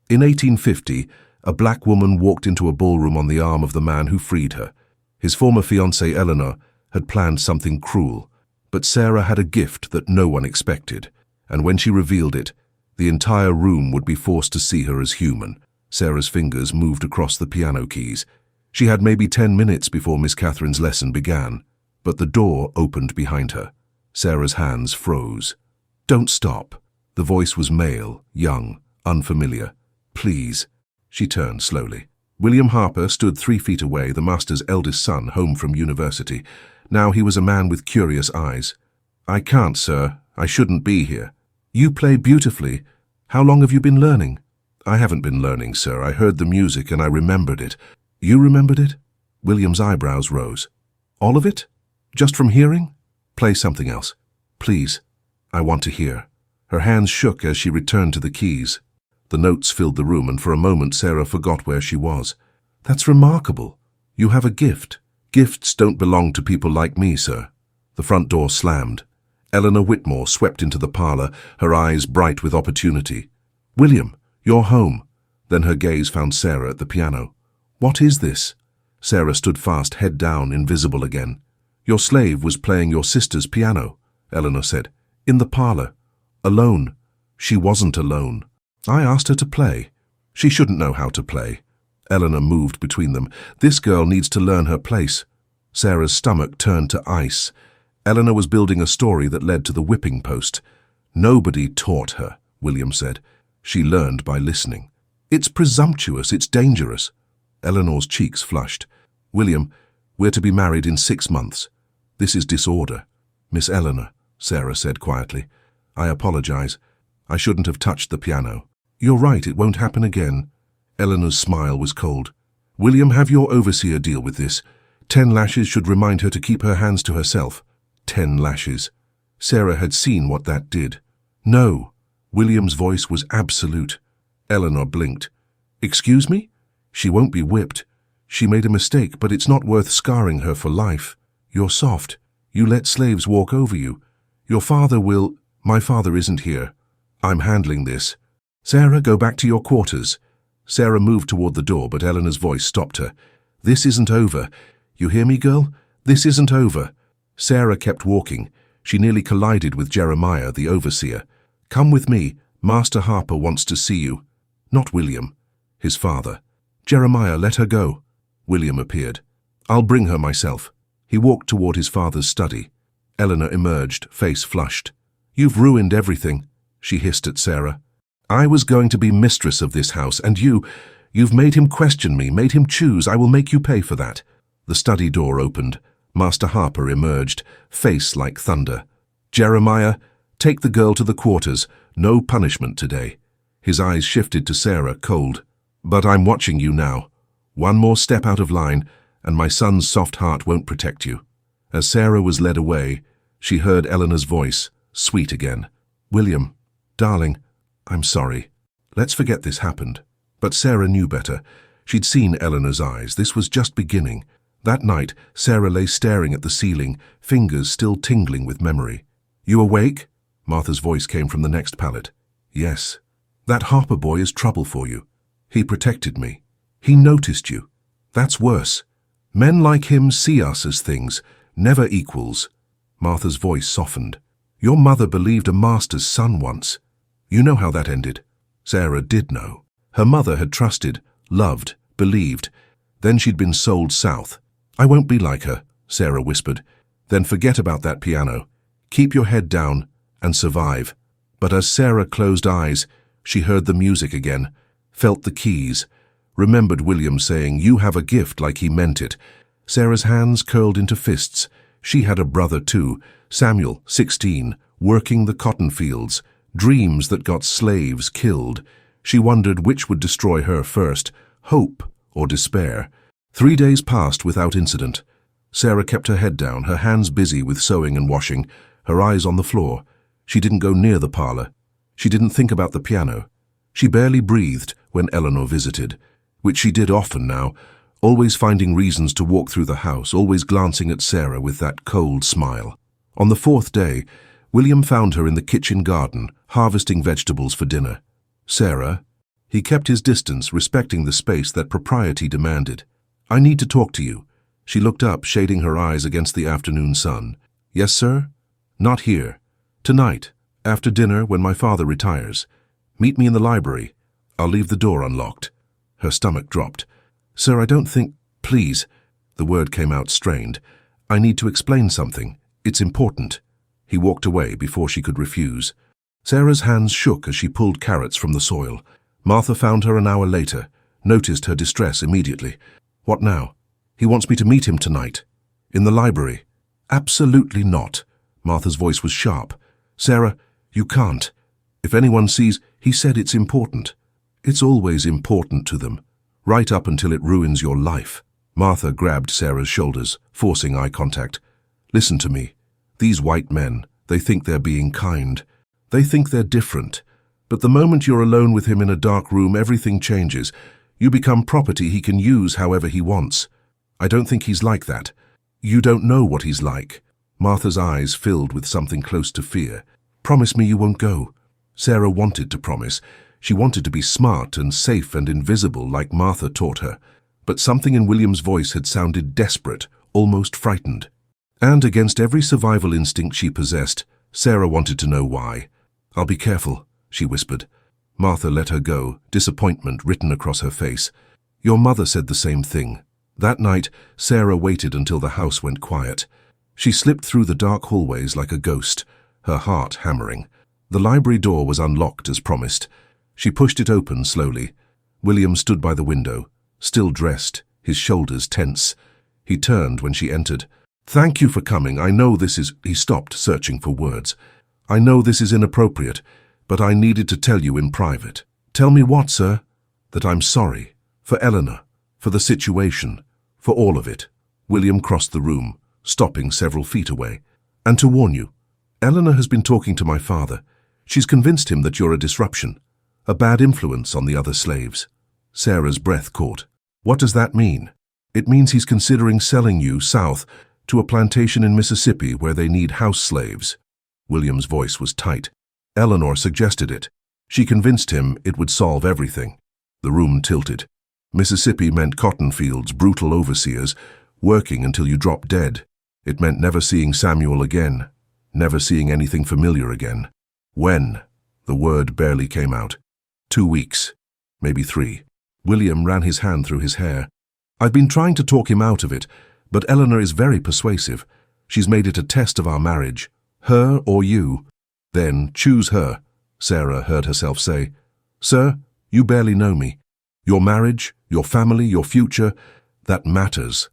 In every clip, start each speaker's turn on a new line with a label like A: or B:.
A: In 1850, a black woman walked into a ballroom on the arm of the man who freed her. His former fiancée, Eleanor, had planned something cruel, but Sarah had a gift that no one expected, and when she revealed it, the entire room would be forced to see her as human. Sarah's fingers moved across the piano keys. She had maybe 10 minutes before Miss Catherine's lesson began, but the door opened behind her. Sarah's hands froze. "Don't stop." The voice was male, young, unfamiliar. "Please." She turned slowly. William Harper stood 3 feet away, the master's eldest son, home from university. Now he was a man with curious eyes. "I can't, sir. I shouldn't be here." "You play beautifully. How long have you been learning?" "I haven't been learning, sir. I heard the music and I remembered it." "You remembered it?" William's eyebrows rose. "All of it? Just from hearing?" "Play something else. Please. I want to hear." Her hands shook as she returned to the keys. The notes filled the room, and for a moment Sarah forgot where she was. "That's remarkable. You have a gift." "Gifts don't belong to people like me, sir." The front door slammed. Eleanor Whitmore swept into the parlor, her eyes bright with opportunity. "William, you're home." Then her gaze found Sarah at the piano. "What is this?" Sarah stood fast, head down, invisible again. "Your slave was playing your sister's piano," Eleanor said. "In the parlor. Alone." "She wasn't alone. I asked her to play." "She shouldn't know how to play." Eleanor moved between them. "This girl needs to learn her place." Sarah's stomach turned to ice. Eleanor was building a story that led to the whipping post. "Nobody taught her," William said. "She learned by listening." "It's presumptuous. It's dangerous." Eleanor's cheeks flushed. "William, we're to be married in 6 months. This is disorder." "Miss Eleanor," Sarah said quietly, "I apologize. I shouldn't have touched the piano." "You're right, it won't happen again." Eleanor's smile was cold. "William, have your overseer deal with this. 10 lashes should remind her to keep her hands to herself." 10 lashes. Sarah had seen what that did. "No." William's voice was absolute. Eleanor blinked. "Excuse me?" "She won't be whipped. She made a mistake, but it's not worth scarring her for life. You're soft. You let slaves walk over you. Your father will—" "My father isn't here. I'm handling this." "Sarah, go back to your quarters." Sarah moved toward the door, but Eleanor's voice stopped her. "This isn't over. You hear me, girl? This isn't over." Sarah kept walking. She nearly collided with Jeremiah, the overseer. "Come with me. Master Harper wants to see you." "Not William." His father. "Jeremiah, let her go." William appeared. "I'll bring her myself." He walked toward his father's study. Eleanor emerged, face flushed. "You've ruined everything," she hissed at Sarah. "I was going to be mistress of this house, and you've made him question me, made him choose. I will make you pay for that." The study door opened. Master Harper emerged, face like thunder. "Jeremiah, take the girl to the quarters. No punishment today." His eyes shifted to Sarah, cold. "But I'm watching you now. One more step out of line, and my son's soft heart won't protect you." As Sarah was led away, she heard Eleanor's voice, sweet again. "William, darling, I'm sorry. Let's forget this happened." But Sarah knew better. She'd seen Eleanor's eyes. This was just beginning. That night, Sarah lay staring at the ceiling, fingers still tingling with memory. "You awake?" Martha's voice came from the next pallet. "Yes." "That Harper boy is trouble for you. He protected me. He noticed you. That's worse. Men like him see us as things, never equals." Martha's voice softened. "Your mother believed a master's son once. You know how that ended." Sarah did know. Her mother had trusted, loved, believed. Then she'd been sold south. "I won't be like her," Sarah whispered. "Then forget about that piano. Keep your head down and survive." But as Sarah closed eyes, she heard the music again, felt the keys, remembered William saying, "You have a gift," like he meant it. Sarah's hands curled into fists. She had a brother too, Samuel, 16, working the cotton fields, dreams that got slaves killed. She wondered which would destroy her first, hope or despair. 3 days passed without incident. Sarah kept her head down, her hands busy with sewing and washing, her eyes on the floor. She didn't go near the parlor. She didn't think about the piano. She barely breathed when Eleanor visited, which she did often now, always finding reasons to walk through the house, always glancing at Sarah with that cold smile. On the 4th day, William found her in the kitchen garden, harvesting vegetables for dinner. "Sarah," He kept his distance, respecting the space that propriety demanded. "I need to talk to you." She looked up, shading her eyes against the afternoon sun. "Yes, sir?" "Not here. Tonight, after dinner, when my father retires. Meet me in the library. I'll leave the door unlocked." Her stomach dropped. "Sir, I don't think—" "Please." The word came out strained. "I need to explain something. It's important." He walked away before she could refuse. Sarah's hands shook as she pulled carrots from the soil. Martha found her an hour later, noticed her distress immediately. "What now?" "He wants me to meet him tonight." "In the library?" "Absolutely not." Martha's voice was sharp. "Sarah, you can't. If anyone sees—" "He said it's important." "It's always important to them, right up until it ruins your life." Martha grabbed Sarah's shoulders, forcing eye contact. "Listen to me. These white men, they think they're being kind. They think they're different. But the moment you're alone with him in a dark room, everything changes. You become property he can use however he wants. I don't think he's like that. You don't know what he's like." Martha's eyes filled with something close to fear. "Promise me you won't go." Sarah wanted to promise. She wanted to be smart and safe and invisible like Martha taught her. But something in William's voice had sounded desperate, almost frightened. And against every survival instinct she possessed, Sarah wanted to know why. "I'll be careful," she whispered. Martha let her go, disappointment written across her face. "Your mother said the same thing." That night, Sarah waited until the house went quiet. She slipped through the dark hallways like a ghost, her heart hammering. The library door was unlocked as promised. She pushed it open slowly. William stood by the window, still dressed, his shoulders tense. He turned when she entered. "Thank you for coming. I know this is—" He stopped, searching for words. "I know this is inappropriate, but I needed to tell you in private." "Tell me what, sir?" "That I'm sorry. For Eleanor. For the situation. For all of it." William crossed the room, stopping several feet away. "And to warn you, Eleanor has been talking to my father. She's convinced him that you're a disruption, a bad influence on the other slaves." Sarah's breath caught. "What does that mean?" "It means he's considering selling you south to a plantation in Mississippi where they need house slaves." William's voice was tight. "Eleanor suggested it. She convinced him it would solve everything." The room tilted. Mississippi meant cotton fields, brutal overseers, working until you dropped dead. It meant never seeing Samuel again, never seeing anything familiar again. "When?" The word barely came out. 2 weeks, maybe 3. William ran his hand through his hair. "I've been trying to talk him out of it, but Eleanor is very persuasive. She's made it a test of our marriage. Her or you." "Then choose her," Sarah heard herself say. "Sir, you barely know me. Your marriage, your family, your future, that matters.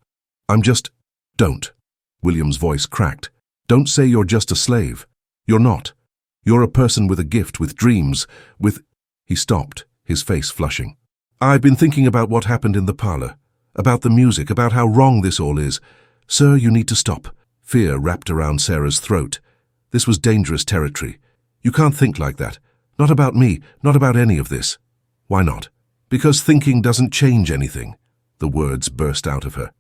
A: I'm just—" "Don't." William's voice cracked. "Don't say you're just a slave. You're not. You're a person with a gift, with dreams, with—" He stopped, his face flushing. "I've been thinking about what happened in the parlor, about the music, about how wrong this all is. Sir, you need to stop." Fear wrapped around Sarah's throat. This was dangerous territory. "You can't think like that. Not about me, not about any of this." "Why not?" "Because thinking doesn't change anything." The words burst out of her.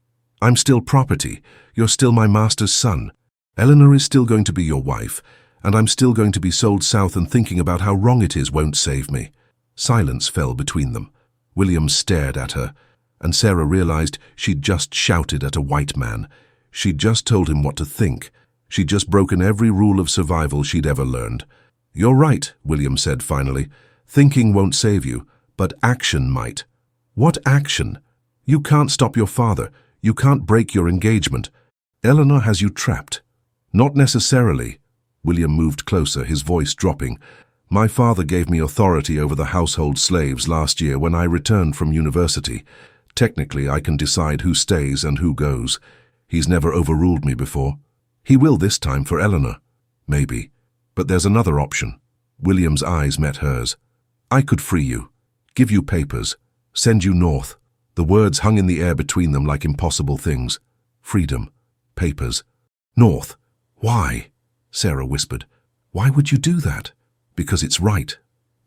A: "I'm still property. You're still my master's son. Eleanor is still going to be your wife, and I'm still going to be sold south, and thinking about how wrong it is won't save me." Silence fell between them. William stared at her, and Sarah realized she'd just shouted at a white man. She'd just told him what to think. She'd just broken every rule of survival she'd ever learned. "You're right," William said finally. "Thinking won't save you, but action might." "What action?" "You can't stop your father. You can't break your engagement. Eleanor has you trapped." "Not necessarily." William moved closer, his voice dropping. "My father gave me authority over the household slaves last year when I returned from university. Technically, I can decide who stays and who goes. He's never overruled me before. He will this time for Eleanor. Maybe. But there's another option." William's eyes met hers. "I could free you, give you papers, send you north." The words hung in the air between them like impossible things. Freedom, papers, north. "Why?" Sarah whispered. "Why would you do that?" "Because it's right.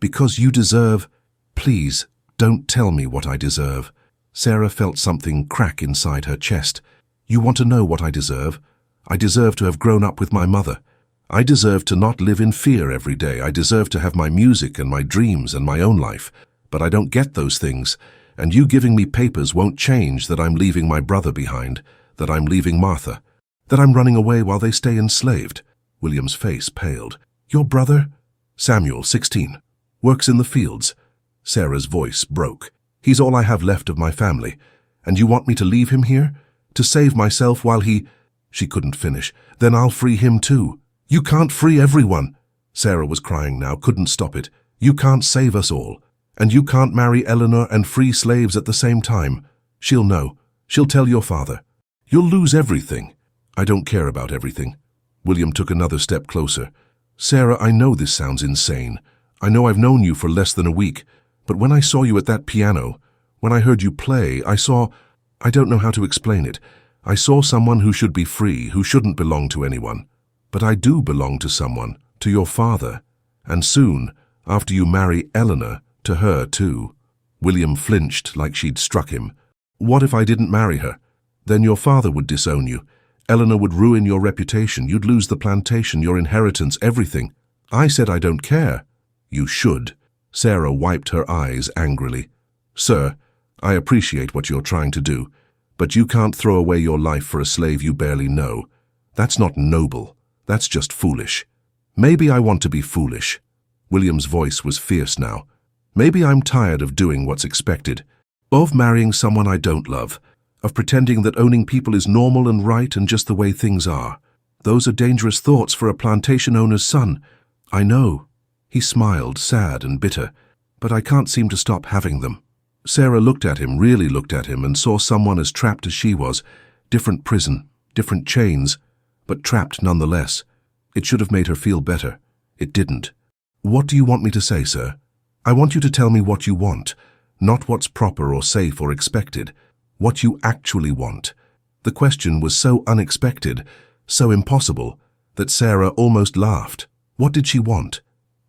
A: Because you deserve—" "Please, don't tell me what I deserve." Sarah felt something crack inside her chest. "You want to know what I deserve? I deserve to have grown up with my mother. I deserve to not live in fear every day. I deserve to have my music and my dreams and my own life. But I don't get those things, and you giving me papers won't change that I'm leaving my brother behind, that I'm leaving Martha, that I'm running away while they stay enslaved." William's face paled. "Your brother?" "Samuel, 16. Works in the fields." Sarah's voice broke. "He's all I have left of my family. And you want me to leave him here? To save myself while he—" She couldn't finish. "Then I'll free him too." "You can't free everyone." Sarah was crying now, couldn't stop it. "You can't save us all. And you can't marry Eleanor and free slaves at the same time. She'll know. She'll tell your father. You'll lose everything." "I don't care about everything." William took another step closer. "Sarah, I know this sounds insane. I know I've known you for less than a week. But when I saw you at that piano, when I heard you play, I don't know how to explain it. I saw someone who should be free, who shouldn't belong to anyone. But I do belong to someone, to your father. And soon, after you marry Eleanor, to her too." William flinched like she'd struck him. "What if I didn't marry her? Then your father would disown you. Eleanor would ruin your reputation. You'd lose the plantation, your inheritance, everything." "I said I don't care." "You should." Sarah wiped her eyes angrily. "Sir, I appreciate what you're trying to do, but you can't throw away your life for a slave you barely know. That's not noble. That's just foolish." "Maybe I want to be foolish." William's voice was fierce now. "Maybe I'm tired of doing what's expected, of marrying someone I don't love, of pretending that owning people is normal and right and just the way things are. Those are dangerous thoughts for a plantation owner's son. I know." He smiled, sad and bitter, "but I can't seem to stop having them." Sarah looked at him, really looked at him, and saw someone as trapped as she was. Different prison, different chains, but trapped nonetheless. It should have made her feel better. It didn't. "What do you want me to say, sir?" "I want you to tell me what you want, not what's proper or safe or expected. What you actually want." The question was so unexpected, so impossible, that Sarah almost laughed. What did she want?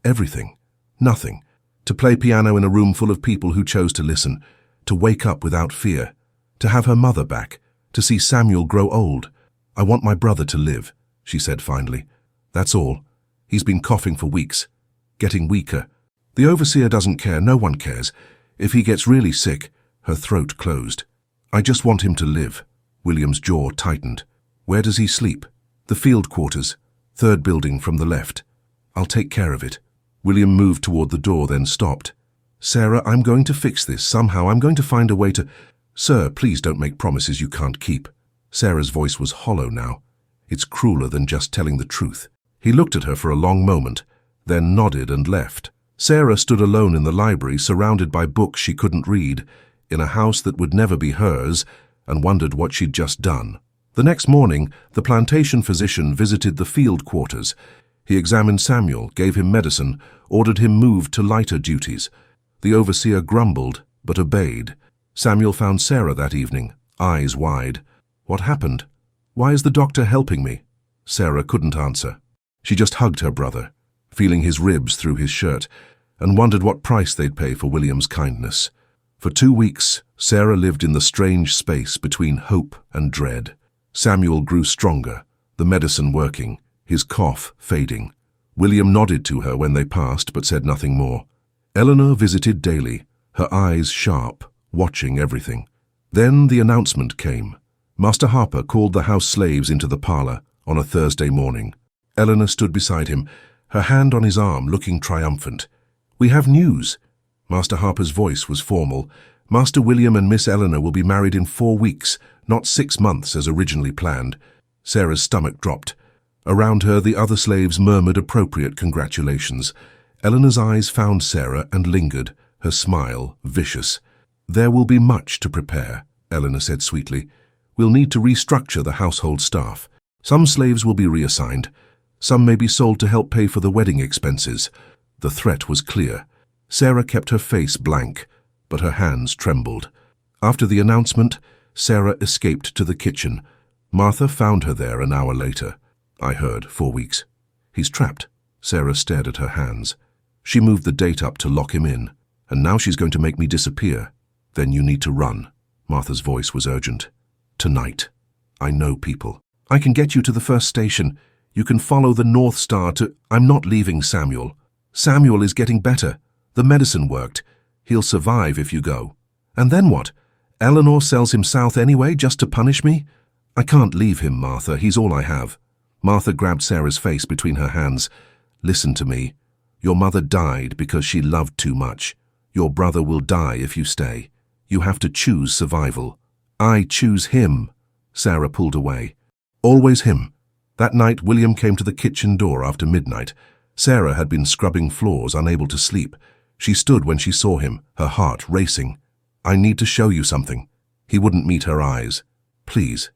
A: Everything. Nothing. To play piano in a room full of people who chose to listen, to wake up without fear, to have her mother back, to see Samuel grow old. "I want my brother to live," she said finally. "That's all. He's been coughing for weeks, getting weaker. The overseer doesn't care, no one cares. If he gets really sick," her throat closed. "I just want him to live." William's jaw tightened. "Where does he sleep?" "The field quarters, 3rd building from the left. I'll take care of it." William moved toward the door, then stopped. "Sarah, I'm going to fix this. Somehow I'm going to find a way to—" "Sir, please don't make promises you can't keep." Sarah's voice was hollow now. "It's crueler than just telling the truth." He looked at her for a long moment, then nodded and left. Sarah stood alone in the library, surrounded by books she couldn't read, in a house that would never be hers, and wondered what she'd just done. The next morning, the plantation physician visited the field quarters. He examined Samuel, gave him medicine, ordered him moved to lighter duties. The overseer grumbled, but obeyed. Samuel found Sarah that evening, eyes wide. "What happened? Why is the doctor helping me?" Sarah couldn't answer. She just hugged her brother, feeling his ribs through his shirt, and wondered what price they'd pay for William's kindness. For 2 weeks, Sarah lived in the strange space between hope and dread. Samuel grew stronger, the medicine working, his cough fading. William nodded to her when they passed, but said nothing more. Eleanor visited daily, her eyes sharp, watching everything. Then the announcement came. Master Harper called the house slaves into the parlor on a Thursday morning. Eleanor stood beside him, her hand on his arm, looking triumphant. "We have news." Master Harper's voice was formal. "Master William and Miss Eleanor will be married in 4 weeks, not 6 months as originally planned." Sarah's stomach dropped. Around her, the other slaves murmured appropriate congratulations. Eleanor's eyes found Sarah and lingered, her smile vicious. "There will be much to prepare," Eleanor said sweetly. "We'll need to restructure the household staff. Some slaves will be reassigned. Some may be sold to help pay for the wedding expenses." The threat was clear. Sarah kept her face blank, but her hands trembled. After the announcement, Sarah escaped to the kitchen. Martha found her there an hour later. "I heard, 4 weeks. He's trapped." Sarah stared at her hands. "She moved the date up to lock him in, and now she's going to make me disappear." "Then you need to run." Martha's voice was urgent. "Tonight. I know people. I can get you to the first station. You can follow the North Star to—" "I'm not leaving Samuel. Samuel is getting better. The medicine worked. He'll survive if you go. And then what? Eleanor sells him south anyway, just to punish me? I can't leave him, Martha. He's all I have. Martha grabbed Sarah's face between her hands. Listen to me. Your mother died because she loved too much. Your brother will die if you stay. You have to choose survival. I choose him. Sarah pulled away. Always him. That night, William came to the kitchen door after midnight. Sarah had been scrubbing floors, unable to sleep. She stood when she saw him, her heart racing. I need to show you something. He wouldn't meet her eyes. Please.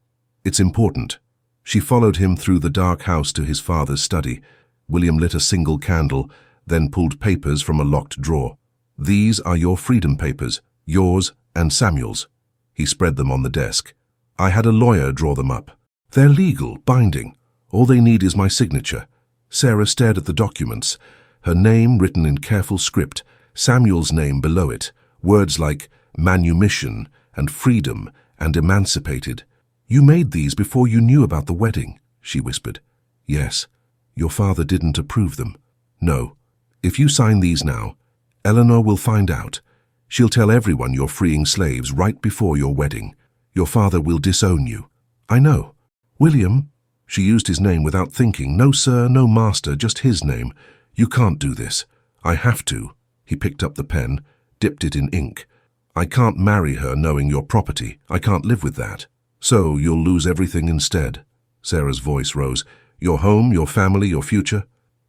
A: It's important. She followed him through the dark house to his father's study. William lit a single candle, then pulled papers from a locked drawer. These are your freedom papers, yours and Samuel's. He spread them on the desk. I had a lawyer draw them up. They're legal, binding. All they need is my signature. Sarah stared at the documents, her name written in careful script, Samuel's name below it, words like manumission and freedom and emancipated. You made these before you knew about the wedding, she whispered. Yes. Your father didn't approve them. No. If you sign these now, Eleanor will find out. She'll tell everyone you're freeing slaves right before your wedding. Your father will disown you. I know. William, she used his name without thinking. No sir, no master, just his name. You can't do this. I have to. He picked up the pen, dipped it in ink. I can't marry her knowing your property. I can't live with that. So you'll lose everything instead. Sarah's voice rose. Your home, your family, your future.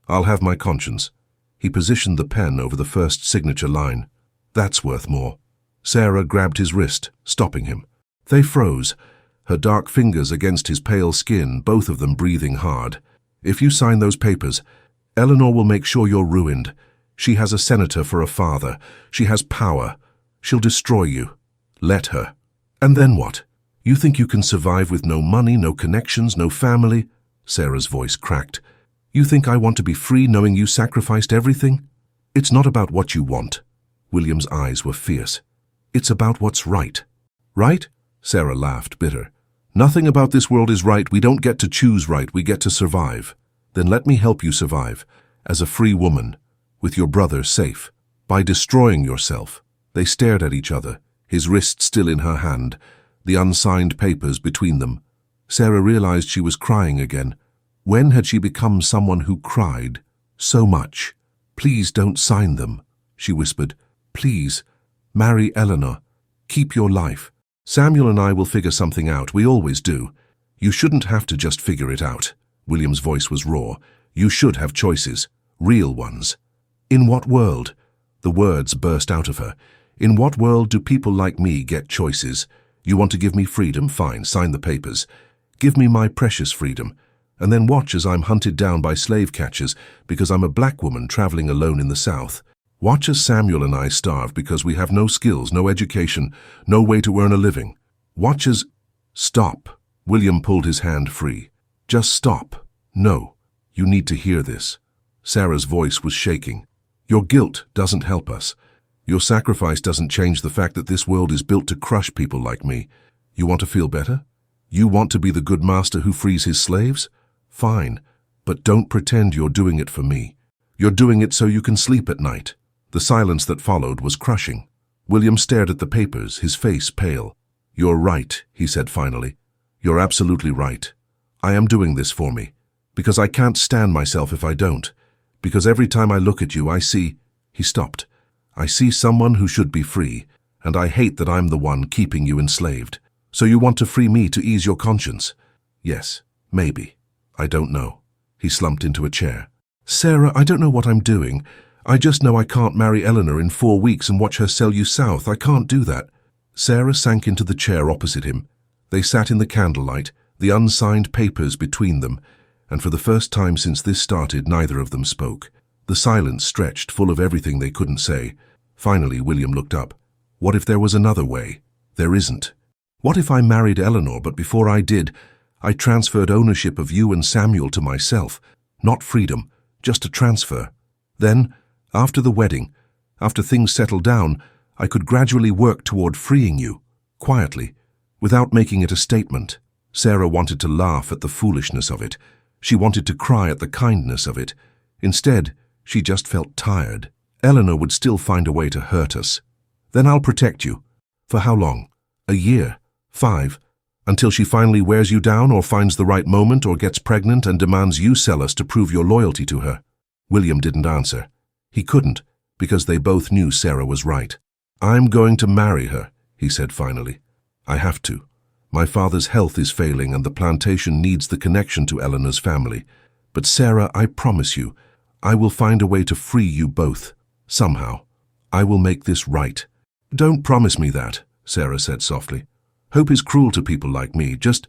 A: I'll have my conscience. He positioned the pen over the first signature line. That's worth more. Sarah grabbed his wrist, stopping him. They froze, her dark fingers against his pale skin, both of them breathing hard. If you sign those papers, Eleanor will make sure you're ruined. She has a senator for a father. She has power. She'll destroy you. Let her. And then what? You think you can survive with no money, no connections, no family? Sarah's voice cracked. You think I want to be free knowing you sacrificed everything? It's not about what you want. William's eyes were fierce. It's about what's right. Right? Sarah laughed, bitter. Nothing about this world is right. We don't get to choose right. We get to survive. Then let me help you survive, as a free woman, with your brother safe, by destroying yourself. They stared at each other, his wrist still in her hand, the unsigned papers between them. Sarah realized she was crying again. When had she become someone who cried so much? Please don't sign them, she whispered. Please, marry Eleanor. Keep your life. Samuel and I will figure something out. We always do. You shouldn't have to just figure it out. William's voice was raw. You should have choices. Real ones. In what world? The words burst out of her. In what world do people like me get choices? You want to give me freedom? Fine, sign the papers. Give me my precious freedom. And then watch as I'm hunted down by slave catchers because I'm a black woman traveling alone in the South. Watch as Samuel and I starve because we have no skills, no education, no way to earn a living. Watch as... Stop. William pulled his hand free. Just stop. No. You need to hear this. Sarah's voice was shaking. Your guilt doesn't help us. Your sacrifice doesn't change the fact that this world is built to crush people like me. You want to feel better? You want to be the good master who frees his slaves? Fine. But don't pretend you're doing it for me. You're doing it so you can sleep at night. The silence that followed was crushing. William stared at the papers, his face pale. You're right, he said finally. You're absolutely right. I am doing this for me. Because I can't stand myself if I don't. Because every time I look at you, I see... He stopped. I see someone who should be free, and I hate that I'm the one keeping you enslaved. So you want to free me to ease your conscience? Yes, maybe. I don't know. He slumped into a chair. Sarah, I don't know what I'm doing. I just know I can't marry Eleanor in 4 weeks and watch her sell you south. I can't do that. Sarah sank into the chair opposite him. They sat in the candlelight, the unsigned papers between them, and for the first time since this started, neither of them spoke. The silence stretched, full of everything they couldn't say. Finally, William looked up. What if there was another way? There isn't. What if I married Eleanor, but before I did, I transferred ownership of you and Samuel to myself? Not freedom, just a transfer. Then, after the wedding, after things settled down, I could gradually work toward freeing you, quietly, without making it a statement. Sarah wanted to laugh at the foolishness of it. She wanted to cry at the kindness of it. Instead, she just felt tired. Eleanor would still find a way to hurt us. Then I'll protect you. For how long? A year? 5? Until she finally wears you down or finds the right moment or gets pregnant and demands you sell us to prove your loyalty to her?" William didn't answer. He couldn't, because they both knew Sarah was right. "I'm going to marry her," he said finally. "I have to. My father's health is failing and the plantation needs the connection to Eleanor's family. But Sarah, I promise you, I will find a way to free you both. Somehow. I will make this right." "Don't promise me that," Sarah said softly. "Hope is cruel to people like me. Just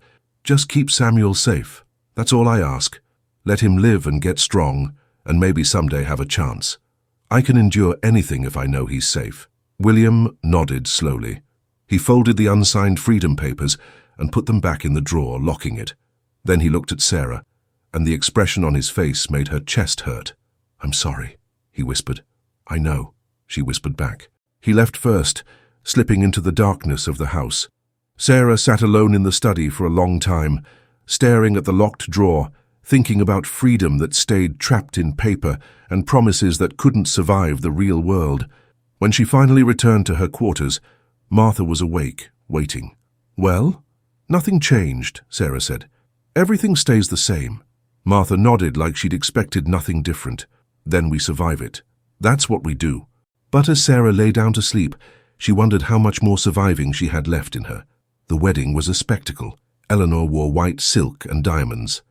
A: keep Samuel safe. That's all I ask. Let him live and get strong, and maybe someday have a chance. I can endure anything if I know he's safe." William nodded slowly. He folded the unsigned freedom papers and put them back in the drawer, locking it. Then he looked at Sarah, and the expression on his face made her chest hurt. "I'm sorry," he whispered. "I know," she whispered back. He left first, slipping into the darkness of the house. Sarah sat alone in the study for a long time, staring at the locked drawer, thinking about freedom that stayed trapped in paper and promises that couldn't survive the real world. When she finally returned to her quarters, Martha was awake, waiting. "Well?" "Nothing changed," Sarah said. "Everything stays the same." Martha nodded like she'd expected nothing different. "Then we survive it. That's what we do." But as Sarah lay down to sleep, she wondered how much more surviving she had left in her. The wedding was a spectacle. Eleanor wore white silk and diamonds.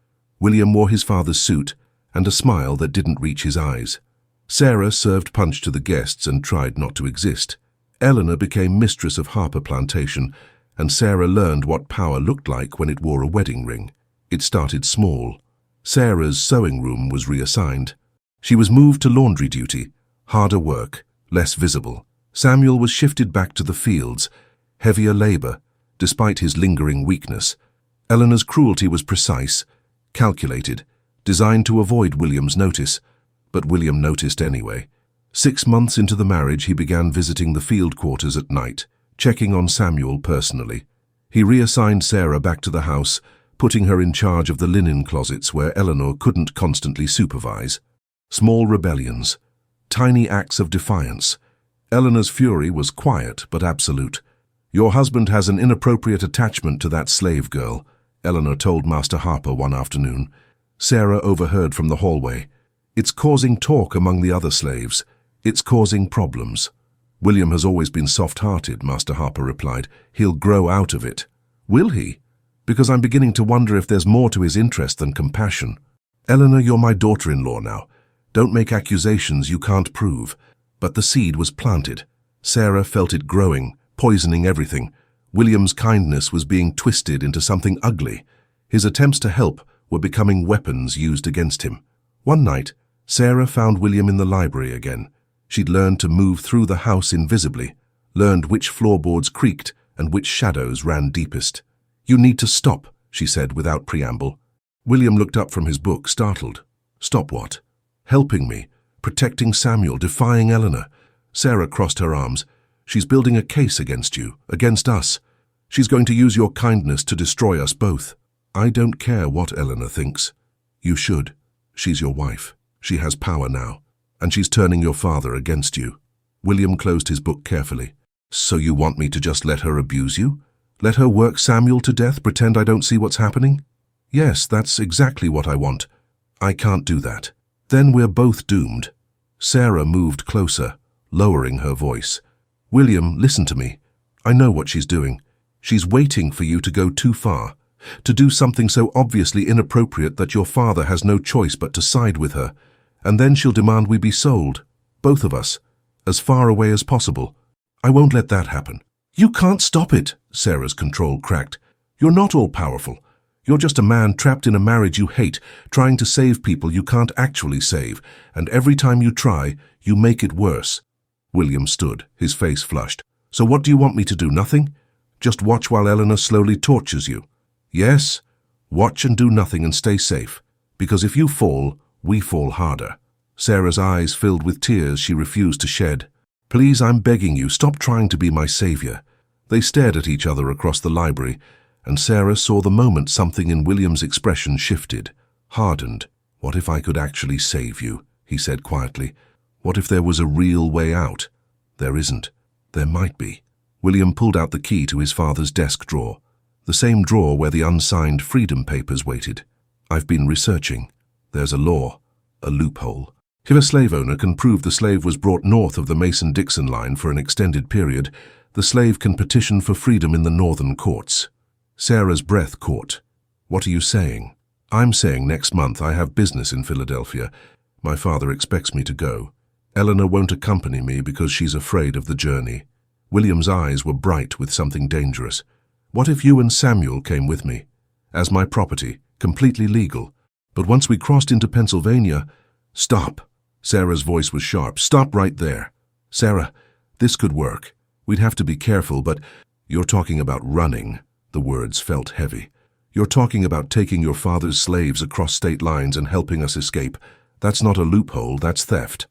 A: William wore his father's suit and a smile that didn't reach his eyes. Sarah served punch to the guests and tried not to exist. Eleanor became mistress of Harper Plantation, and Sarah learned what power looked like when it wore a wedding ring. It started small. Sarah's sewing room was reassigned. She was moved to laundry duty, harder work, less visible. Samuel was shifted back to the fields, heavier labor, despite his lingering weakness. Eleanor's cruelty was precise, calculated, designed to avoid William's notice, but William noticed anyway. 6 months into the marriage, he began visiting the field quarters at night, checking on Samuel personally. He reassigned Sarah back to the house, putting her in charge of the linen closets where Eleanor couldn't constantly supervise. Small rebellions, tiny acts of defiance. Eleanor's fury was quiet but absolute. "Your husband has an inappropriate attachment to that slave girl," Eleanor told Master Harper one afternoon. Sarah overheard from the hallway. "It's causing talk among the other slaves. It's causing problems." "William has always been soft-hearted," Master Harper replied. "He'll grow out of it." "Will he? Because I'm beginning to wonder if there's more to his interest than compassion." "Eleanor, you're my daughter-in-law now. Don't make accusations you can't prove." But the seed was planted. Sarah felt it growing, poisoning everything. William's kindness was being twisted into something ugly. His attempts to help were becoming weapons used against him. One night, Sarah found William in the library again. She'd learned to move through the house invisibly, learned which floorboards creaked and which shadows ran deepest. "You need to stop," she said without preamble. William looked up from his book, startled. "Stop what?" "Helping me, protecting Samuel, defying Eleanor." Sarah crossed her arms. "She's building a case against you, against us. She's going to use your kindness to destroy us both." "I don't care what Eleanor thinks." "You should. She's your wife. She has power now, and she's turning your father against you." William closed his book carefully. "So you want me to just let her abuse you? Let her work Samuel to death, pretend I don't see what's happening?" "Yes, that's exactly what I want." "I can't do that. Then we're both doomed." Sarah moved closer, lowering her voice. "William, listen to me. I know what she's doing. She's waiting for you to go too far, to do something so obviously inappropriate that your father has no choice but to side with her, and then she'll demand we be sold, both of us, as far away as possible. I won't let that happen." "You can't stop it," Sarah's control cracked. "You're not all-powerful. You're just a man trapped in a marriage you hate, trying to save people you can't actually save, and every time you try, you make it worse." William stood, his face flushed. "So what do you want me to do, nothing? Just watch while Eleanor slowly tortures you?" "Yes, watch and do nothing and stay safe, because if you fall, we fall harder." Sarah's eyes filled with tears she refused to shed. "Please, I'm begging you, stop trying to be my savior." They stared at each other across the library, and Sarah saw the moment something in William's expression shifted, hardened. "What if I could actually save you?" he said quietly. "What if there was a real way out?" "There isn't." There might be. William pulled out the key to his father's desk drawer, the same drawer where the unsigned freedom papers waited. I've been researching. There's a law, a loophole. If a slave owner can prove the slave was brought north of the Mason-Dixon line for an extended period, the slave can petition for freedom in the northern courts. Sarah's breath caught. What are you saying? I'm saying next month I have business in Philadelphia. My father expects me to go. Eleanor won't accompany me because she's afraid of the journey. William's eyes were bright with something dangerous. What if you and Samuel came with me? As my property, completely legal. But once we crossed into Pennsylvania... Stop! Sarah's voice was sharp. Stop right there. Sarah, this could work. We'd have to be careful, but you're talking about running. The words felt heavy. You're talking about taking your father's slaves across state lines and helping us escape. That's not a loophole, that's theft.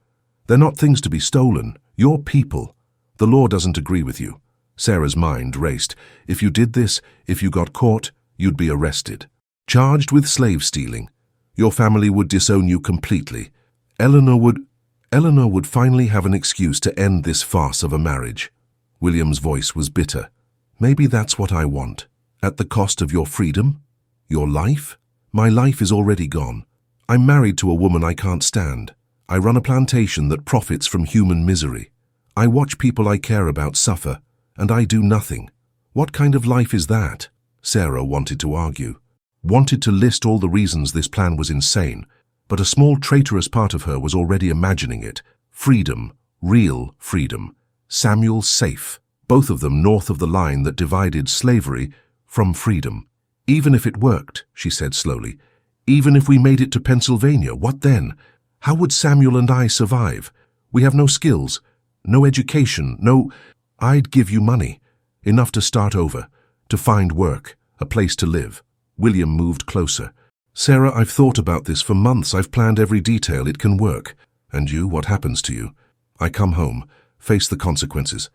A: They're not things to be stolen. You're people. The law doesn't agree with you. Sarah's mind raced. If you did this, if you got caught, you'd be arrested. Charged with slave stealing. Your family would disown you completely. Eleanor would finally have an excuse to end this farce of a marriage. William's voice was bitter. Maybe that's what I want. At the cost of your freedom? Your life? My life is already gone. I'm married to a woman I can't stand. I run a plantation that profits from human misery. I watch people I care about suffer, and I do nothing. What kind of life is that? Sarah wanted to argue, wanted to list all the reasons this plan was insane, but a small traitorous part of her was already imagining it. Freedom, real freedom. Samuel safe, both of them north of the line that divided slavery from freedom. Even if it worked, she said slowly, even if we made it to Pennsylvania, what then? How would Samuel and I survive? We have no skills, no education, no... I'd give you money, enough to start over, to find work, a place to live. William moved closer. Sarah, I've thought about this for months. I've planned every detail. It can work. And you, what happens to you? I come home, face the consequences.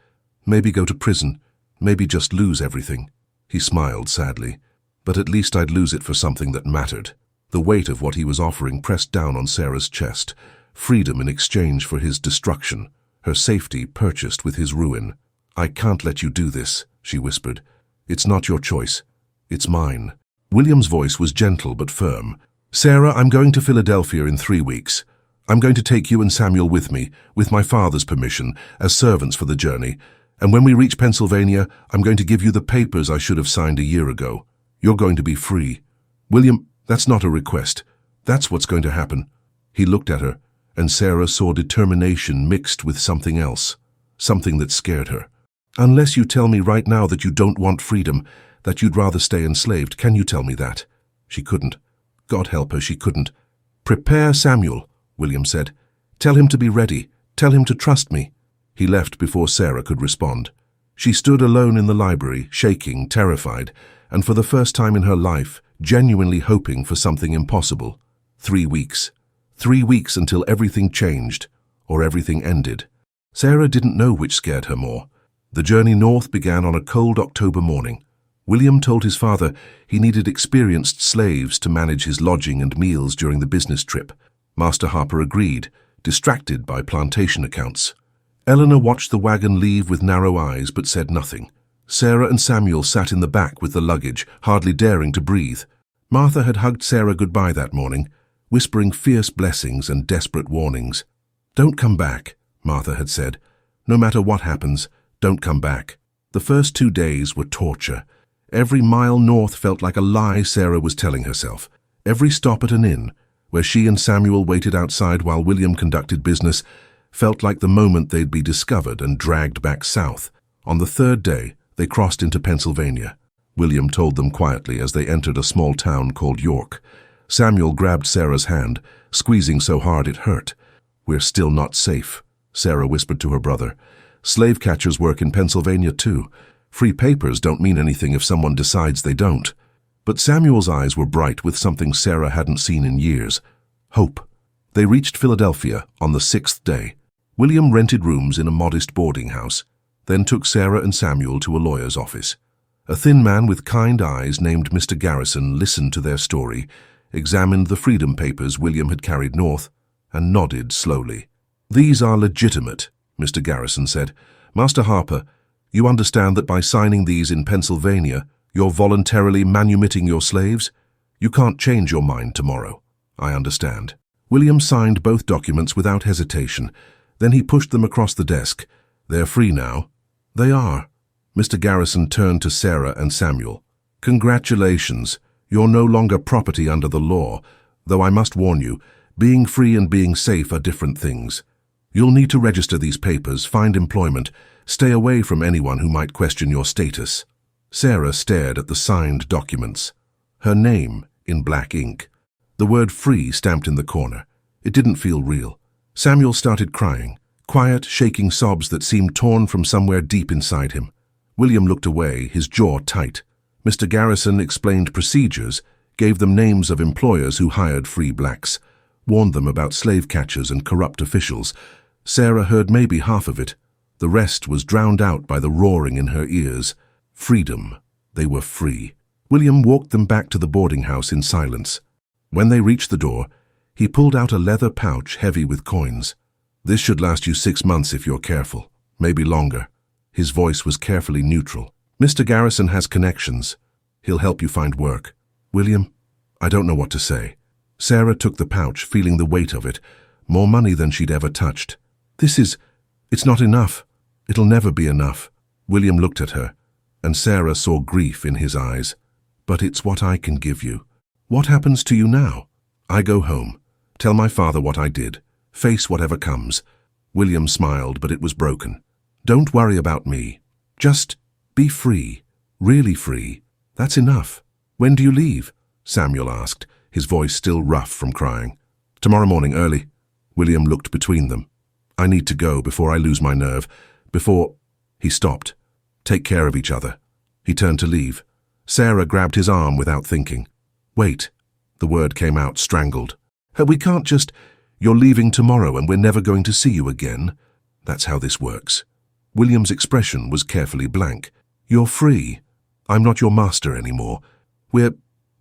A: Maybe go to prison, maybe just lose everything. He smiled sadly. But at least I'd lose it for something that mattered. The weight of what he was offering pressed down on Sarah's chest. Freedom in exchange for his destruction. Her safety purchased with his ruin. I can't let you do this, she whispered. It's not your choice. It's mine. William's voice was gentle but firm. Sarah, I'm going to Philadelphia in 3 weeks. I'm going to take you and Samuel with me, with my father's permission, as servants for the journey. And when we reach Pennsylvania, I'm going to give you the papers I should have signed a year ago. You're going to be free. William, that's not a request. That's what's going to happen. He looked at her, and Sarah saw determination mixed with something else, something that scared her. Unless you tell me right now that you don't want freedom, that you'd rather stay enslaved, can you tell me that? She couldn't. God help her, she couldn't. Prepare Samuel, William said. Tell him to be ready. Tell him to trust me. He left before Sarah could respond. She stood alone in the library, shaking, terrified, and for the first time in her life, genuinely hoping for something impossible. 3 weeks. 3 weeks until everything changed, or everything ended. Sarah didn't know which scared her more. The journey north began on a cold October morning. William told his father he needed experienced slaves to manage his lodging and meals during the business trip. Master Harper agreed, distracted by plantation accounts. Eleanor watched the wagon leave with narrow eyes but said nothing. Sarah and Samuel sat in the back with the luggage, hardly daring to breathe. Martha had hugged Sarah goodbye that morning, whispering fierce blessings and desperate warnings. Don't come back, Martha had said. No matter what happens, don't come back. The first 2 days were torture. Every mile north felt like a lie Sarah was telling herself. Every stop at an inn, where she and Samuel waited outside while William conducted business, felt like the moment they'd be discovered and dragged back south. On the 3rd day, they crossed into Pennsylvania. William told them quietly as they entered a small town called York. Samuel grabbed Sarah's hand, squeezing so hard it hurt. We're still not safe, Sarah whispered to her brother. Slave catchers work in Pennsylvania too. Free papers don't mean anything if someone decides they don't. But Samuel's eyes were bright with something Sarah hadn't seen in years. Hope. They reached Philadelphia on the 6th day. William rented rooms in a modest boarding house, then took Sarah and Samuel to a lawyer's office. A thin man with kind eyes named Mr. Garrison listened to their story, examined the freedom papers William had carried north, and nodded slowly. These are legitimate, Mr. Garrison said. Master Harper, you understand that by signing these in Pennsylvania, you're voluntarily manumitting your slaves? You can't change your mind tomorrow. I understand. William signed both documents without hesitation. Then he pushed them across the desk. They're free now. They are. Mr. Garrison turned to Sarah and Samuel. Congratulations. You're no longer property under the law, though I must warn you, being free and being safe are different things. You'll need to register these papers, find employment, stay away from anyone who might question your status. Sarah stared at the signed documents. Her name in black ink. The word free stamped in the corner. It didn't feel real. Samuel started crying, quiet, shaking sobs that seemed torn from somewhere deep inside him. William looked away, his jaw tight. Mr. Garrison explained procedures, gave them names of employers who hired free blacks, warned them about slave catchers and corrupt officials. Sarah heard maybe half of it. The rest was drowned out by the roaring in her ears. Freedom. They were free. William walked them back to the boarding house in silence. When they reached the door, he pulled out a leather pouch heavy with coins. This should last you 6 months if you're careful, maybe longer. His voice was carefully neutral. Mr. Garrison has connections. He'll help you find work. William, I don't know what to say. Sarah took the pouch, feeling the weight of it, more money than she'd ever touched. It's not enough. It'll never be enough. William looked at her, and Sarah saw grief in his eyes. But it's what I can give you. What happens to you now? I go home, tell my father what I did, face whatever comes. William smiled, but it was broken. Don't worry about me. Just be free, really free. That's enough. When do you leave? Samuel asked, his voice still rough from crying. Tomorrow morning early. William looked between them. I need to go before I lose my nerve. Before... He stopped. Take care of each other. He turned to leave. Sarah grabbed his arm without thinking. Wait. The word came out strangled. We can't just... You're leaving tomorrow and we're never going to see you again. That's how this works. William's expression was carefully blank. You're free. I'm not your master anymore. We're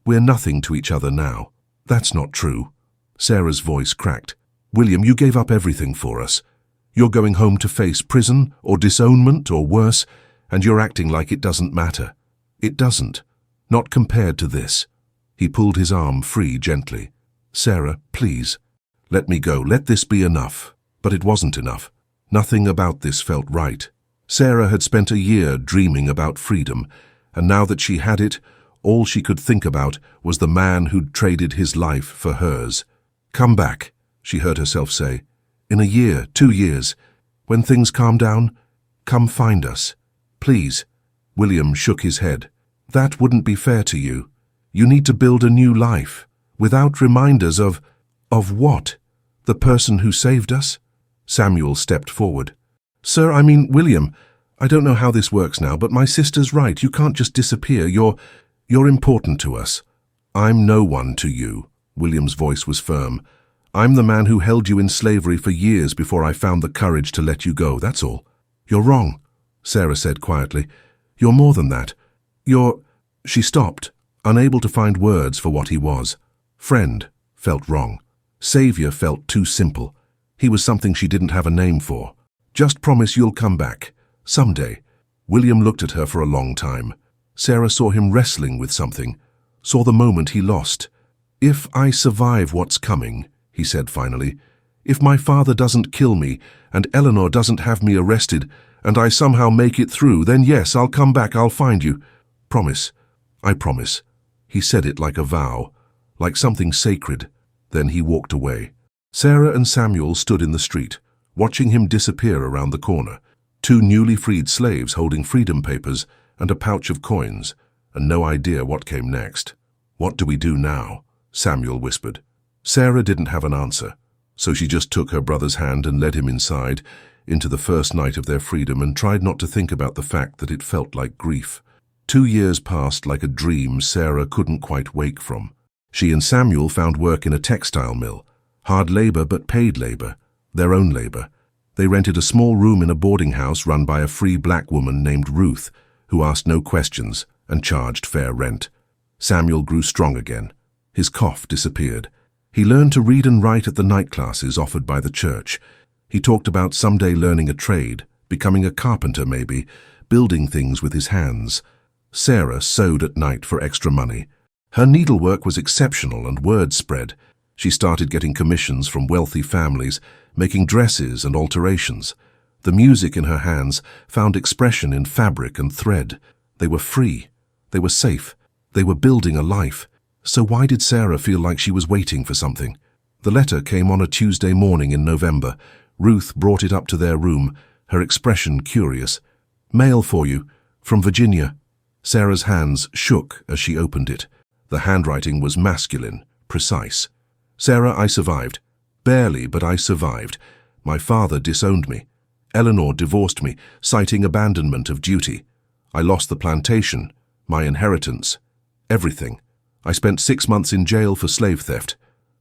A: nothing to each other now. That's not true. Sarah's voice cracked. William, you gave up everything for us. You're going home to face prison or disownment or worse, and you're acting like it doesn't matter. It doesn't. Not compared to this. He pulled his arm free gently. Sarah, please. Let me go. Let this be enough. But it wasn't enough. Nothing about this felt right. Sarah had spent a year dreaming about freedom, and now that she had it, all she could think about was the man who'd traded his life for hers. Come back, she heard herself say. In a year, 2 years. When things calm down, come find us. Please. William shook his head. That wouldn't be fair to you. You need to build a new life, without reminders of what? The person who saved us? Samuel stepped forward. Sir, I mean, William, I don't know how this works now, but my sister's right. You can't just disappear. You're important to us. I'm no one to you. William's voice was firm. I'm the man who held you in slavery for years before I found the courage to let you go, that's all. You're wrong, Sarah said quietly. You're more than that. She stopped, unable to find words for what he was. Friend felt wrong. Savior felt too simple. He was something she didn't have a name for. Just promise you'll come back. Someday. William looked at her for a long time. Sarah saw him wrestling with something, saw the moment he lost. If I survive what's coming, he said finally, if my father doesn't kill me and Eleanor doesn't have me arrested and I somehow make it through, then yes, I'll come back, I'll find you. Promise. I promise. He said it like a vow, like something sacred. Then he walked away. Sarah and Samuel stood in the street, watching him disappear around the corner. 2 newly freed slaves holding freedom papers and a pouch of coins, and no idea what came next. What do we do now? Samuel whispered. Sarah didn't have an answer, so she just took her brother's hand and led him inside, into the first night of their freedom, and tried not to think about the fact that it felt like grief. 2 years passed like a dream Sarah couldn't quite wake from. She and Samuel found work in a textile mill. Hard labor, but paid labor. Their own labor. They rented a small room in a boarding house run by a free black woman named Ruth, who asked no questions and charged fair rent. Samuel grew strong again. His cough disappeared. He learned to read and write at the night classes offered by the church. He talked about someday learning a trade, Becoming a carpenter, maybe, building things with his hands. Sarah sewed at night for extra money. Her needlework was exceptional and word spread. She started getting commissions from wealthy families, making dresses and alterations. The music in her hands found expression in fabric and thread. They were free. They were safe. They were building a life. So why did Sarah feel like she was waiting for something? The letter came on a Tuesday morning in November. Ruth brought it up to their room, her expression curious. "Mail for you, from Virginia." Sarah's hands shook as she opened it. The handwriting was masculine, precise. "Sarah, I survived. Barely, but I survived. My father disowned me. Eleanor divorced me, citing abandonment of duty. I lost the plantation, my inheritance, everything. I spent 6 months in jail for slave theft,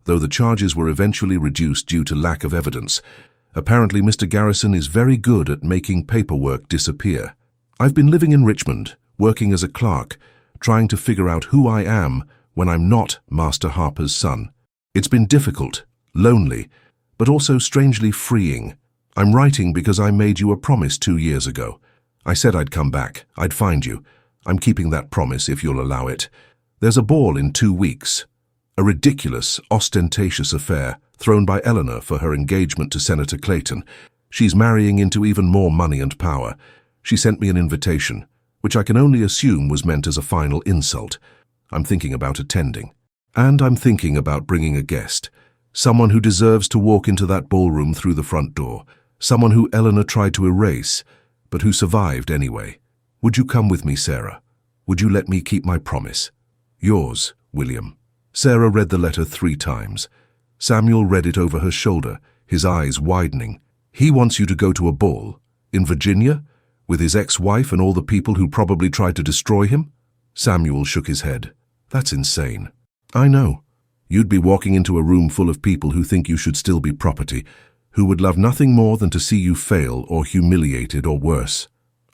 A: though the charges were eventually reduced due to lack of evidence. Apparently, Mr. Garrison is very good at making paperwork disappear. I've been living in Richmond, working as a clerk, trying to figure out who I am when I'm not Master Harper's son. It's been difficult, lonely, but also strangely freeing. I'm writing because I made you a promise 2 years ago. I said I'd come back, I'd find you. I'm keeping that promise if you'll allow it. There's a ball in 2 weeks. A ridiculous, ostentatious affair thrown by Eleanor for her engagement to Senator Clayton. She's marrying into even more money and power. She sent me an invitation, which I can only assume was meant as a final insult. I'm thinking about attending. And I'm thinking about bringing a guest. Someone who deserves to walk into that ballroom through the front door. Someone who Eleanor tried to erase, but who survived anyway. Would you come with me, Sarah? Would you let me keep my promise? Yours, William. Sarah read the letter 3 times. Samuel read it over her shoulder, his eyes widening. He wants you to go to a ball? In Virginia? With his ex-wife and all the people who probably tried to destroy him? Samuel shook his head. That's insane. I know. You'd be walking into a room full of people who think you should still be property, who would love nothing more than to see you fail or humiliated or worse.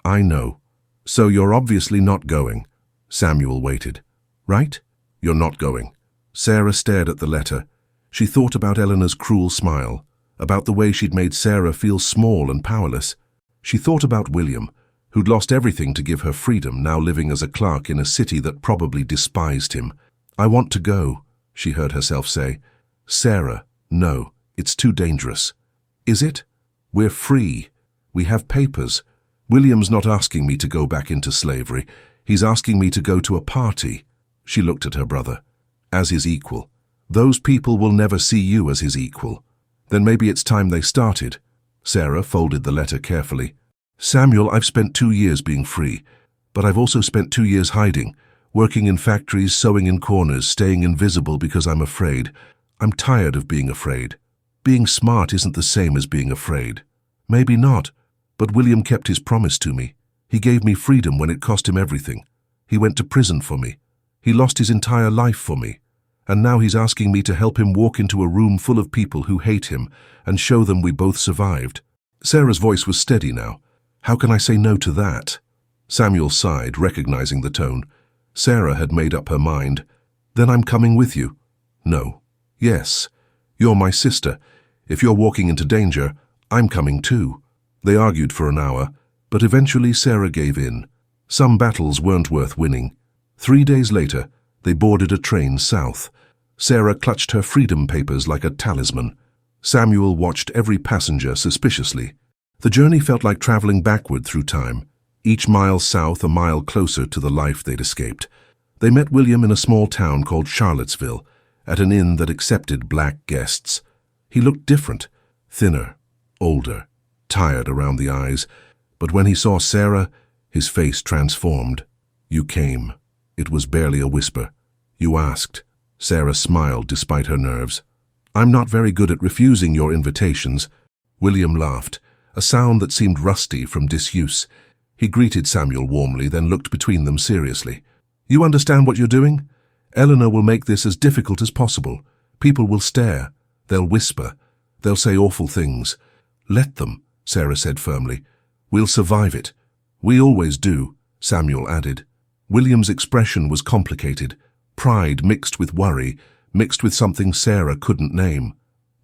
A: I know. So you're obviously not going. Samuel waited. Right? You're not going. Sarah stared at the letter. She thought about Eleanor's cruel smile, about the way she'd made Sarah feel small and powerless. She thought about William, who'd lost everything to give her freedom, now living as a clerk in a city that probably despised him. I want to go, she heard herself say. Sarah, no, it's too dangerous. Is it? We're free. We have papers. William's not asking me to go back into slavery. He's asking me to go to a party. She looked at her brother. As his equal. Those people will never see you as his equal. Then maybe it's time they started. Sarah folded the letter carefully. Samuel, I've spent 2 years being free, but I've also spent 2 years hiding, working in factories, sewing in corners, staying invisible because I'm afraid. I'm tired of being afraid. Being smart isn't the same as being afraid. Maybe not, but William kept his promise to me. He gave me freedom when it cost him everything. He went to prison for me. He lost his entire life for me. And now he's asking me to help him walk into a room full of people who hate him and show them we both survived. Sarah's voice was steady now. How can I say no to that? Samuel sighed, recognizing the tone. Sarah had made up her mind. Then I'm coming with you. No. Yes. You're my sister. If you're walking into danger, I'm coming too. They argued for an hour, but eventually Sarah gave in. Some battles weren't worth winning. 3 days later, they boarded a train south. Sarah clutched her freedom papers like a talisman. Samuel watched every passenger suspiciously. The journey felt like traveling backward through time, each mile south a mile closer to the life they'd escaped. They met William in a small town called Charlottesville, at an inn that accepted black guests. He looked different, thinner, older, tired around the eyes, but when he saw Sarah, his face transformed. You came. It was barely a whisper. You asked. Sarah smiled despite her nerves. I'm not very good at refusing your invitations. William laughed, a sound that seemed rusty from disuse. He greeted Samuel warmly, then looked between them seriously. You understand what you're doing? Eleanor will make this as difficult as possible. People will stare. They'll whisper. They'll say awful things. Let them, Sarah said firmly. We'll survive it. We always do, Samuel added. William's expression was complicated. Pride mixed with worry, mixed with something Sarah couldn't name.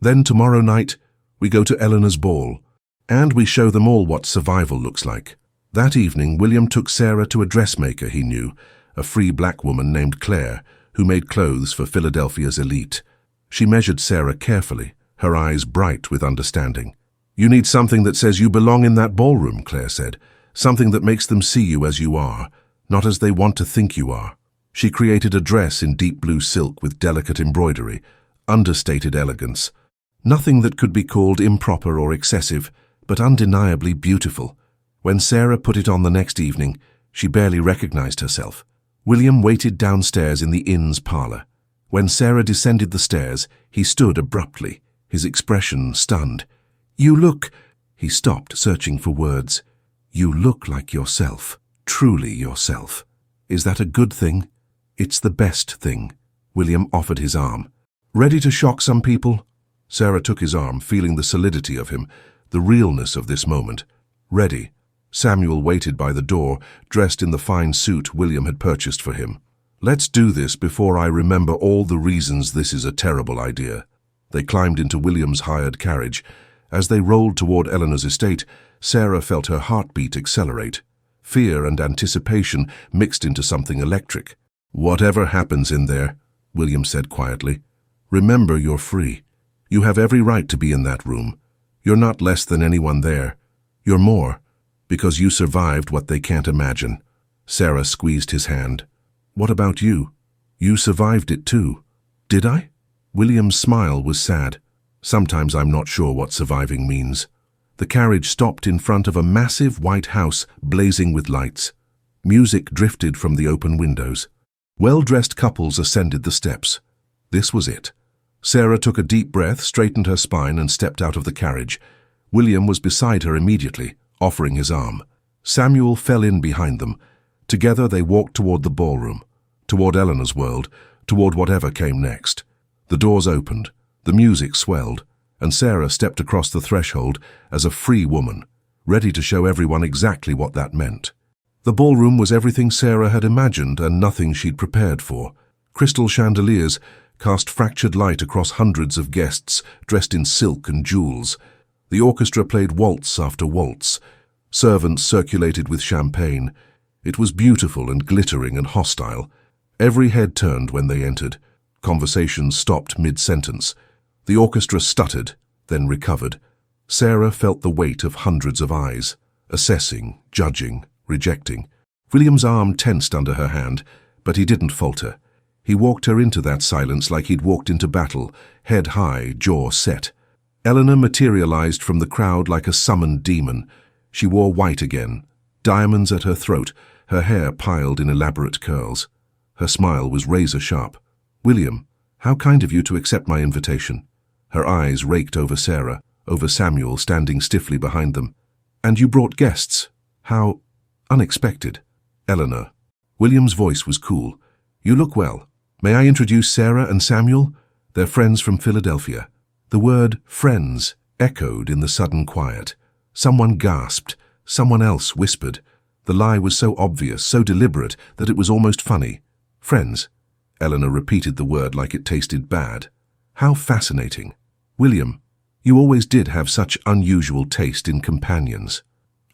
A: Then tomorrow night, we go to Eleanor's ball. And we show them all what survival looks like. That evening, William took Sarah to a dressmaker he knew, a free black woman named Claire, who made clothes for Philadelphia's elite. She measured Sarah carefully, her eyes bright with understanding. "You need something that says you belong in that ballroom," Claire said. "Something that makes them see you as you are, not as they want to think you are." She created a dress in deep blue silk with delicate embroidery, understated elegance. Nothing that could be called improper or excessive, but undeniably beautiful. When Sarah put it on the next evening, she barely recognized herself. William waited downstairs in the inn's parlor. When Sarah descended the stairs, he stood abruptly, his expression stunned. "You look—" He stopped, searching for words. "You look like yourself, truly yourself. Is that a good thing?" "It's the best thing." William offered his arm. "Ready to shock some people?" Sarah took his arm, feeling the solidity of him, the realness of this moment. "Ready." Samuel waited by the door, dressed in the fine suit William had purchased for him. "Let's do this before I remember all the reasons this is a terrible idea." They climbed into William's hired carriage. As they rolled toward Eleanor's estate, Sarah felt her heartbeat accelerate. Fear and anticipation mixed into something electric. "Whatever happens in there," William said quietly, "remember you're free. You have every right to be in that room. You're not less than anyone there. You're more, because you survived what they can't imagine." Sarah squeezed his hand. "What about you? You survived it too." "Did I?" William's smile was sad. "Sometimes I'm not sure what surviving means." The carriage stopped in front of a massive white house blazing with lights. Music drifted from the open windows. Well-dressed couples ascended the steps. This was it. Sarah took a deep breath, straightened her spine, and stepped out of the carriage. William was beside her immediately, offering his arm. Samuel fell in behind them. Together they walked toward the ballroom, toward Eleanor's world, toward whatever came next. The doors opened, the music swelled, and Sarah stepped across the threshold as a free woman, ready to show everyone exactly what that meant. The ballroom was everything Sarah had imagined and nothing she'd prepared for. Crystal chandeliers cast fractured light across hundreds of guests dressed in silk and jewels. The orchestra played waltz after waltz. Servants circulated with champagne. It was beautiful and glittering and hostile. Every head turned when they entered. Conversations stopped mid-sentence. The orchestra stuttered, then recovered. Sarah felt the weight of hundreds of eyes, assessing, judging, rejecting. William's arm tensed under her hand, but he didn't falter. He walked her into that silence like he'd walked into battle, head high, jaw set. Eleanor materialized from the crowd like a summoned demon. She wore white again, diamonds at her throat, her hair piled in elaborate curls. Her smile was razor-sharp. "William, how kind of you to accept my invitation." Her eyes raked over Sarah, over Samuel standing stiffly behind them. "And you brought guests. How unexpected." "Eleanor." William's voice was cool. "You look well. May I introduce Sarah and Samuel? They're friends from Philadelphia." The word friends echoed in the sudden quiet. Someone gasped. Someone else whispered. The lie was so obvious, so deliberate, that it was almost funny. "Friends." Eleanor repeated the word like it tasted bad. "How fascinating. William, you always did have such unusual taste in companions."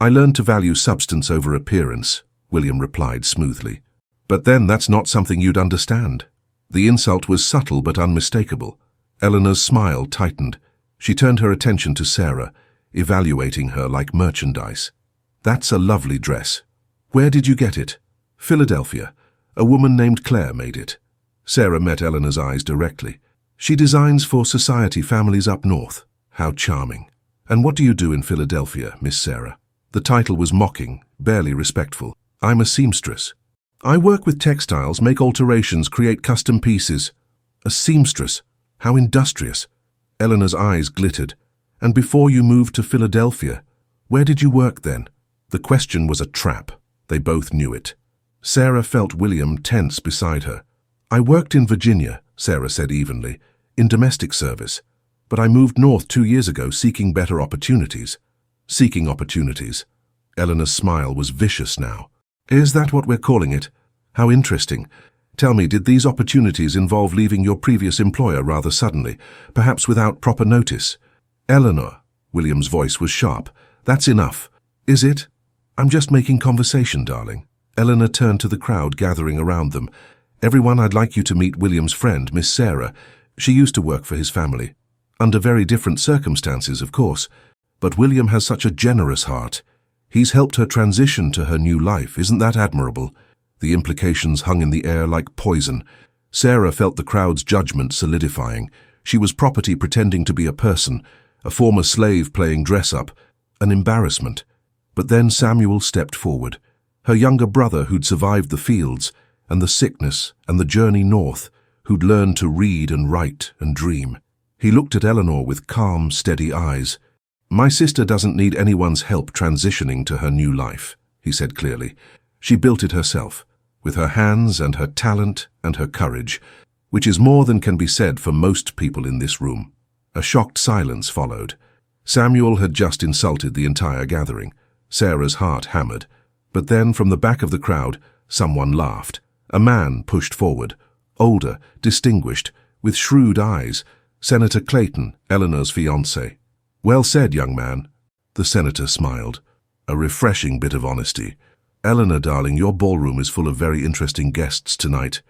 A: "I learned to value substance over appearance," William replied smoothly. "But then that's not something you'd understand." The insult was subtle but unmistakable. Eleanor's smile tightened. She turned her attention to Sarah, evaluating her like merchandise. "That's a lovely dress. Where did you get it?" "Philadelphia. A woman named Claire made it." Sarah met Eleanor's eyes directly. "She designs for society families up north." "How charming. And what do you do in Philadelphia, Miss Sarah?" The title was mocking, barely respectful. "I'm a seamstress." "I work with textiles, make alterations, create custom pieces." "A seamstress? How industrious." Eleanor's eyes glittered. "And before you moved to Philadelphia, where did you work then?" The question was a trap. They both knew it. Sarah felt William tense beside her. "I worked in Virginia," Sarah said evenly, "in domestic service. But I moved north 2 years ago seeking better opportunities." "Seeking opportunities." Eleanor's smile was vicious now. "Is that what we're calling it? How interesting. Tell me, did these opportunities involve leaving your previous employer rather suddenly, perhaps without proper notice?" "Eleanor," William's voice was sharp. That's enough. Is it? I'm just making conversation, darling. Eleanor turned to the crowd gathering around them. Everyone, I'd like you to meet William's friend, Miss Sarah. She used to work for his family. Under very different circumstances, of course. But William has such a generous heart. He's helped her transition to her new life. Isn't that admirable? The implications hung in the air like poison. Sarah felt the crowd's judgment solidifying. She was property pretending to be a person, a former slave playing dress-up, an embarrassment. But then Samuel stepped forward. Her younger brother who'd survived the fields, and the sickness, and the journey north, who'd learned to read and write and dream. He looked at Eleanor with calm, steady eyes. My sister doesn't need anyone's help transitioning to her new life, he said clearly. She built it herself, with her hands and her talent and her courage, which is more than can be said for most people in this room. A shocked silence followed. Samuel had just insulted the entire gathering. Sarah's heart hammered. But then, from the back of the crowd, someone laughed. A man pushed forward, older, distinguished, with shrewd eyes. Senator Clayton, Eleanor's fiancé. Well said, young man. The senator smiled. A refreshing bit of honesty. Eleanor, darling, your ballroom is full of very interesting guests tonight.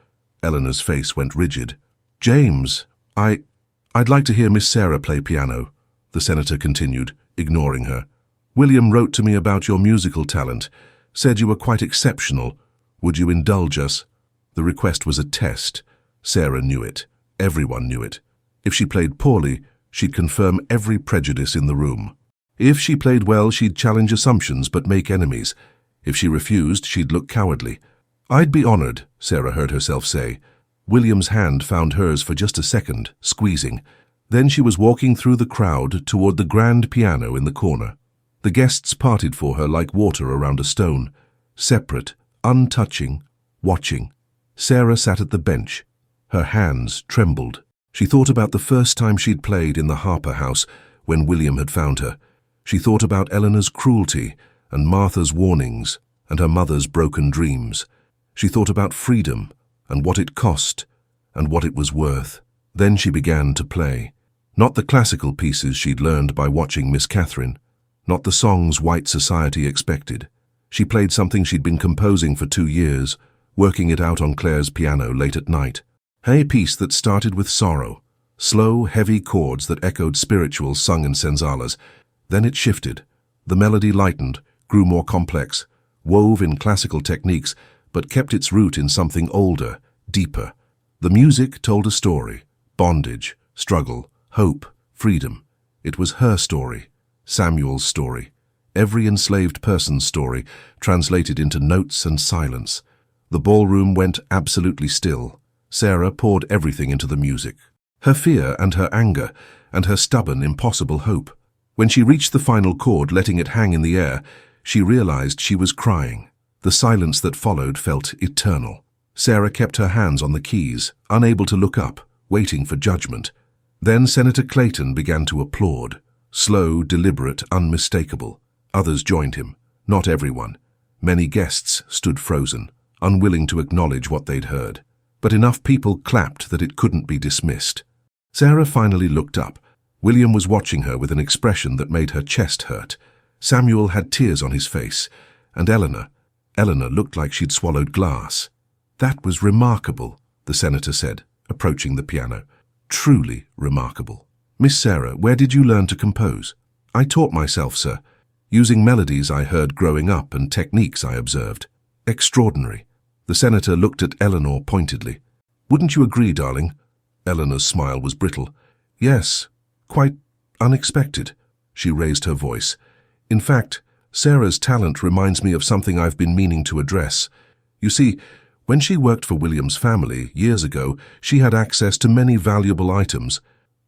A: Eleanor's face went rigid. James, I'd like to hear Miss Sarah play piano, the senator continued, ignoring her. William wrote to me about your musical talent, said you were quite exceptional. Would you indulge us? The request was a test. Sarah knew it. Everyone knew it. If she played poorly, she'd confirm every prejudice in the room. If she played well, she'd challenge assumptions but make enemies. If she refused, she'd look cowardly. I'd be honored, Sarah heard herself say. William's hand found hers for just a second, squeezing. Then she was walking through the crowd toward the grand piano in the corner. The guests parted for her like water around a stone, separate, untouching, watching. Sarah sat at the bench. Her hands trembled. She thought about the first time she'd played in the Harper house when William had found her. She thought about Eleanor's cruelty and Martha's warnings and her mother's broken dreams. She thought about freedom and what it cost and what it was worth. Then she began to play. Not the classical pieces she'd learned by watching Miss Catherine, not the songs white society expected. She played something she'd been composing for 2 years, working it out on Claire's piano late at night. A piece that started with sorrow, slow, heavy chords that echoed spirituals sung in senzalas. Then it shifted. The melody lightened, grew more complex, wove in classical techniques, but kept its root in something older, deeper. The music told a story: bondage, struggle, hope, freedom. It was her story, Samuel's story, every enslaved person's story, translated into notes and silence. The ballroom went absolutely still. Sarah poured everything into the music. Her fear and her anger and her stubborn, impossible hope. When she reached the final chord, letting it hang in the air, she realized she was crying. The silence that followed felt eternal. Sarah kept her hands on the keys, unable to look up, waiting for judgment. Then Senator Clayton began to applaud. Slow, deliberate, unmistakable. Others joined him. Not everyone. Many guests stood frozen, unwilling to acknowledge what they'd heard. But enough people clapped that it couldn't be dismissed. Sarah finally looked up. William was watching her with an expression that made her chest hurt. Samuel had tears on his face, and Eleanor looked like she'd swallowed glass. That was remarkable, the senator said, approaching the piano. Truly remarkable. Miss Sarah, where did you learn to compose? I taught myself, sir, using melodies I heard growing up and techniques I observed. Extraordinary. The senator looked at Eleanor pointedly. Wouldn't you agree, darling? Eleanor's smile was brittle. Yes, quite unexpected. She raised her voice. In fact, Sarah's talent reminds me of something I've been meaning to address. You see, when she worked for William's family years ago, she had access to many valuable items.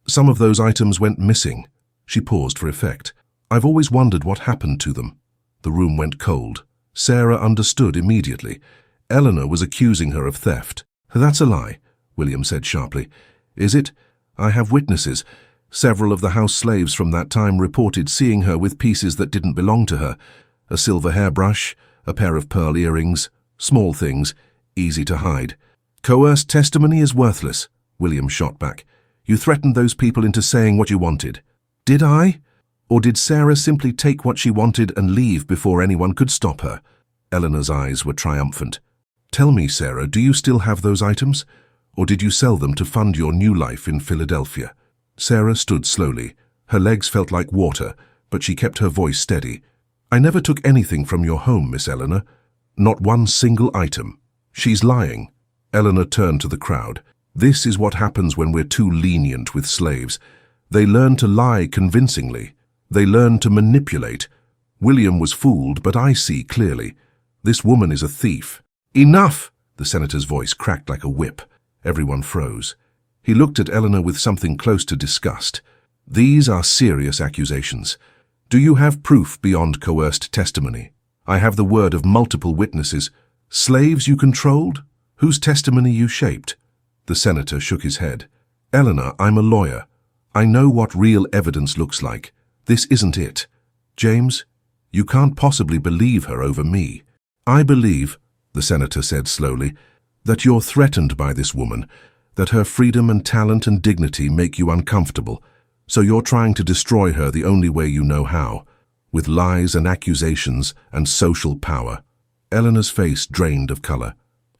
A: Some of those items went missing. She paused for effect. I've always wondered what happened to them. The room went cold. Sarah understood immediately. Eleanor was accusing her of theft. That's a lie, William said sharply. Is it? I have witnesses. Several of the house slaves from that time reported seeing her with pieces that didn't belong to her. A silver hairbrush, a pair of pearl earrings, small things, easy to hide. Coerced testimony is worthless, William shot back. You threatened those people into saying what you wanted. Did I? Or did Sarah simply take what she wanted and leave before anyone could stop her? Eleanor's eyes were triumphant. Tell me, Sarah, do you still have those items? Or did you sell them to fund your new life in Philadelphia? Sarah stood slowly. Her legs felt like water, but she kept her voice steady. I never took anything from your home, Miss Eleanor. Not one single item. She's lying. Eleanor turned to the crowd. This is what happens when we're too lenient with slaves. They learn to lie convincingly. They learn to manipulate. William was fooled, but I see clearly. This woman is a thief. Enough! The senator's voice cracked like a whip. Everyone froze. He looked at Eleanor with something close to disgust. These are serious accusations. Do you have proof beyond coerced testimony? I have the word of multiple witnesses. Slaves you controlled? Whose testimony you shaped? The senator shook his head. Eleanor, I'm a lawyer. I know what real evidence looks like. This isn't it. James, you can't possibly believe her over me. I believe, the senator said slowly, that you're threatened by this woman, that her freedom and talent and dignity make you uncomfortable, so you're trying to destroy her the only way you know how, with lies and accusations and social power. Eleanor's face drained of color.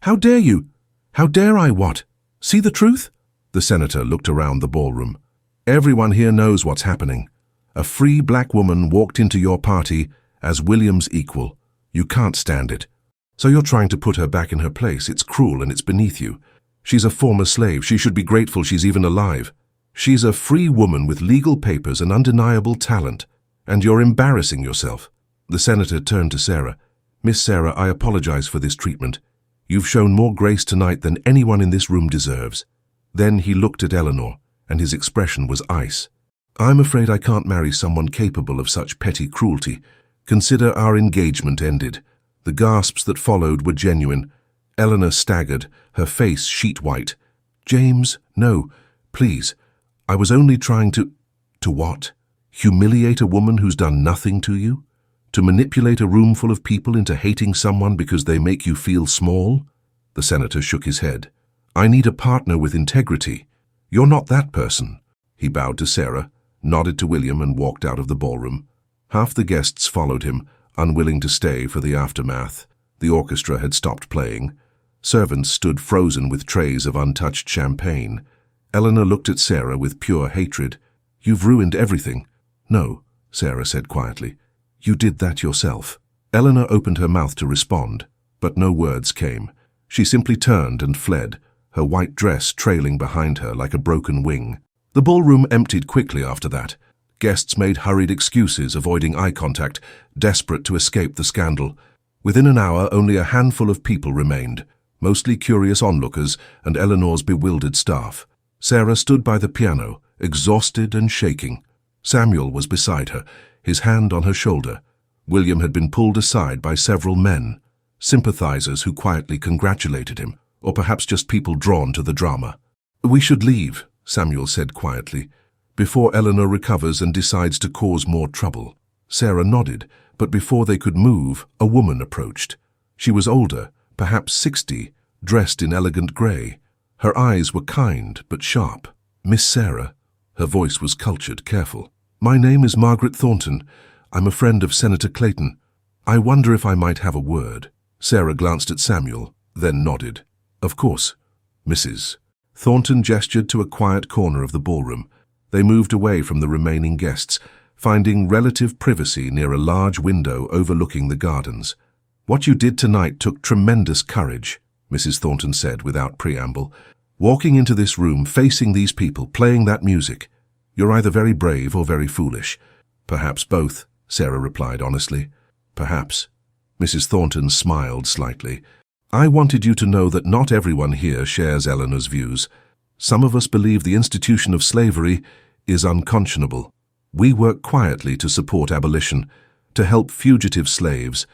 A: How dare you? How dare I what? See the truth? The senator looked around the ballroom. Everyone here knows what's happening. A free black woman walked into your party as William's equal. You can't stand it. So you're trying to put her back in her place. It's cruel and it's beneath you. She's a former slave. She should be grateful she's even alive. She's a free woman with legal papers and undeniable talent. And you're embarrassing yourself. The senator turned to Sarah. Miss Sarah, I apologize for this treatment. You've shown more grace tonight than anyone in this room deserves. Then he looked at Eleanor, and his expression was ice. I'm afraid I can't marry someone capable of such petty cruelty. Consider our engagement ended. The gasps that followed were genuine. Eleanor staggered, her face sheet white. James, no, please. I was only trying to... To what? Humiliate a woman who's done nothing to you? To manipulate a room full of people into hating someone because they make you feel small? The senator shook his head. I need a partner with integrity. You're not that person. He bowed to Sarah, nodded to William and walked out of the ballroom. Half the guests followed him, unwilling to stay for the aftermath. The orchestra had stopped playing. Servants stood frozen with trays of untouched champagne. Eleanor looked at Sarah with pure hatred. You've ruined everything. No, Sarah said quietly. You did that yourself. Eleanor opened her mouth to respond, but no words came. She simply turned and fled, her white dress trailing behind her like a broken wing. The ballroom emptied quickly after that. Guests made hurried excuses, avoiding eye contact, desperate to escape the scandal. Within an hour, only a handful of people remained, mostly curious onlookers and Eleanor's bewildered staff. Sarah stood by the piano, exhausted and shaking. Samuel was beside her, his hand on her shoulder. William had been pulled aside by several men, sympathizers who quietly congratulated him, or perhaps just people drawn to the drama. We should leave, Samuel said quietly, before Eleanor recovers and decides to cause more trouble. Sarah nodded, but before they could move, a woman approached. She was older, perhaps 60, dressed in elegant grey. Her eyes were kind but sharp. Miss Sarah. Her voice was cultured, careful. My name is Margaret Thornton. I'm a friend of Senator Clayton. I wonder if I might have a word. Sarah glanced at Samuel, then nodded. Of course, Mrs. Thornton gestured to a quiet corner of the ballroom. They moved away from the remaining guests, finding relative privacy near a large window overlooking the gardens. What you did tonight took tremendous courage, Mrs. Thornton said without preamble. Walking into this room, facing these people, playing that music. You're either very brave or very foolish. Perhaps both, Sarah replied honestly. Perhaps. Mrs. Thornton smiled slightly. I wanted you to know that not everyone here shares Eleanor's views. Some of us believe the institution of slavery is unconscionable. We work quietly to support abolition, to help fugitive slaves,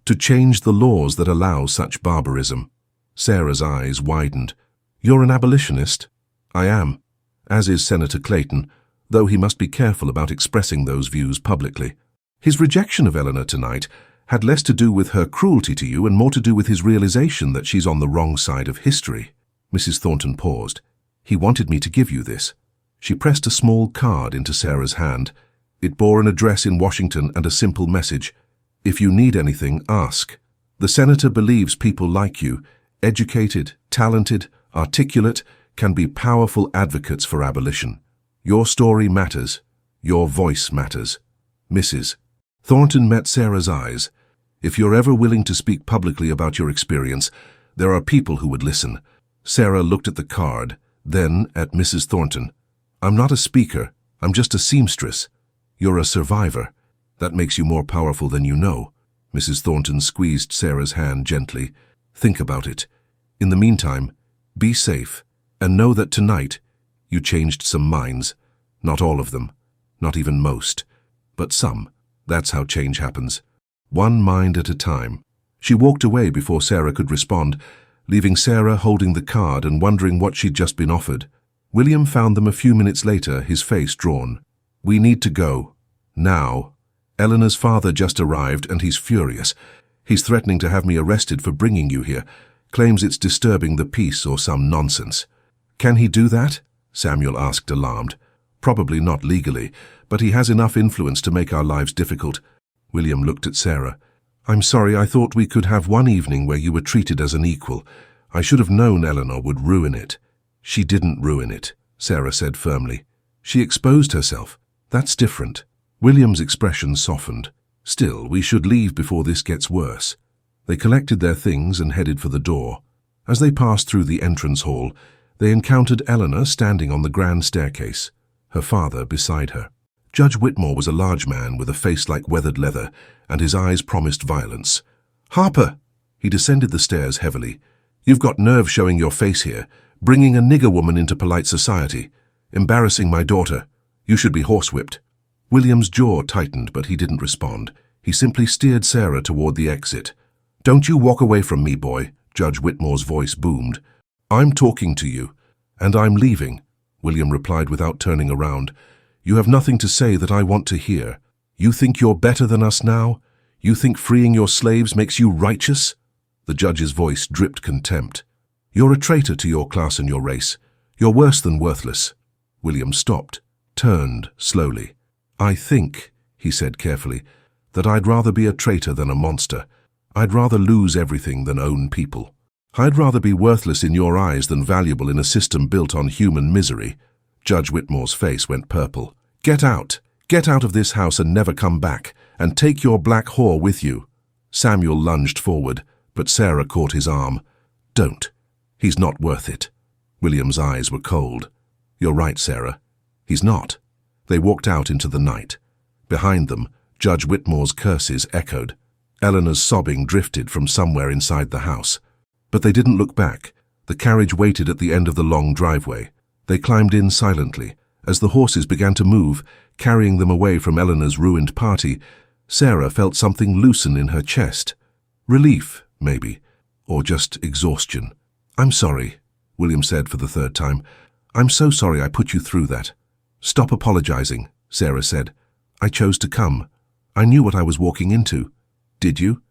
A: to change the laws that allow such barbarism. Sarah's eyes widened. You're an abolitionist? I am, as is Senator Clayton, though he must be careful about expressing those views publicly. His rejection of Eleanor tonight had less to do with her cruelty to you and more to do with his realization that she's on the wrong side of history. Mrs. Thornton paused. He wanted me to give you this. She pressed a small card into Sarah's hand. It bore an address in Washington and a simple message: "If you need anything, ask." The senator believes people like you, educated, talented, articulate, can be powerful advocates for abolition. Your story matters. Your voice matters. Mrs. Thornton met Sarah's eyes. If you're ever willing to speak publicly about your experience, there are people who would listen. Sarah looked at the card, then at Mrs. Thornton. I'm not a speaker. I'm just a seamstress. You're a survivor. That makes you more powerful than you know. Mrs. Thornton squeezed Sarah's hand gently. Think about it. In the meantime, be safe, and know that tonight you changed some minds. Not all of them, not even most, but some. That's how change happens. One mind at a time. She walked away before Sarah could respond, leaving Sarah holding the card and wondering what she'd just been offered. William found them a few minutes later, his face drawn. We need to go. Now. Eleanor's father just arrived and he's furious. He's threatening to have me arrested for bringing you here. Claims it's disturbing the peace or some nonsense. Can he do that? Samuel asked, alarmed. Probably not legally, but he has enough influence to make our lives difficult. William looked at Sarah. I'm sorry, I thought we could have one evening where you were treated as an equal. I should have known Eleanor would ruin it. She didn't ruin it, Sarah said firmly. She exposed herself. That's different. William's expression softened. Still, we should leave before this gets worse. They collected their things and headed for the door. As they passed through the entrance hall, they encountered Eleanor standing on the grand staircase, her father beside her. Judge Whitmore was a large man with a face like weathered leather, and his eyes promised violence. Harper! He descended the stairs heavily. You've got nerve showing your face here, bringing a nigger woman into polite society, embarrassing my daughter. You should be horsewhipped. William's jaw tightened, but he didn't respond. He simply steered Sarah toward the exit. Don't you walk away from me, boy, Judge Whitmore's voice boomed. I'm talking to you, and I'm leaving, William replied without turning around. You have nothing to say that I want to hear. You think you're better than us now? You think freeing your slaves makes you righteous? The judge's voice dripped contempt. You're a traitor to your class and your race. You're worse than worthless. William stopped, turned slowly. I think, he said carefully, that I'd rather be a traitor than a monster. I'd rather lose everything than own people. I'd rather be worthless in your eyes than valuable in a system built on human misery. Judge Whitmore's face went purple. Get out! Get out of this house and never come back, and take your black whore with you. Samuel lunged forward, but Sarah caught his arm. Don't. He's not worth it. William's eyes were cold. You're right, Sarah. He's not. They walked out into the night. Behind them, Judge Whitmore's curses echoed. Eleanor's sobbing drifted from somewhere inside the house. But they didn't look back. The carriage waited at the end of the long driveway. They climbed in silently. As the horses began to move, carrying them away from Eleanor's ruined party, Sarah felt something loosen in her chest. Relief, maybe, or just exhaustion. I'm sorry, William said for the third time. I'm so sorry I put you through that. Stop apologizing, Sarah said. I chose to come. I knew what I was walking into. Did you?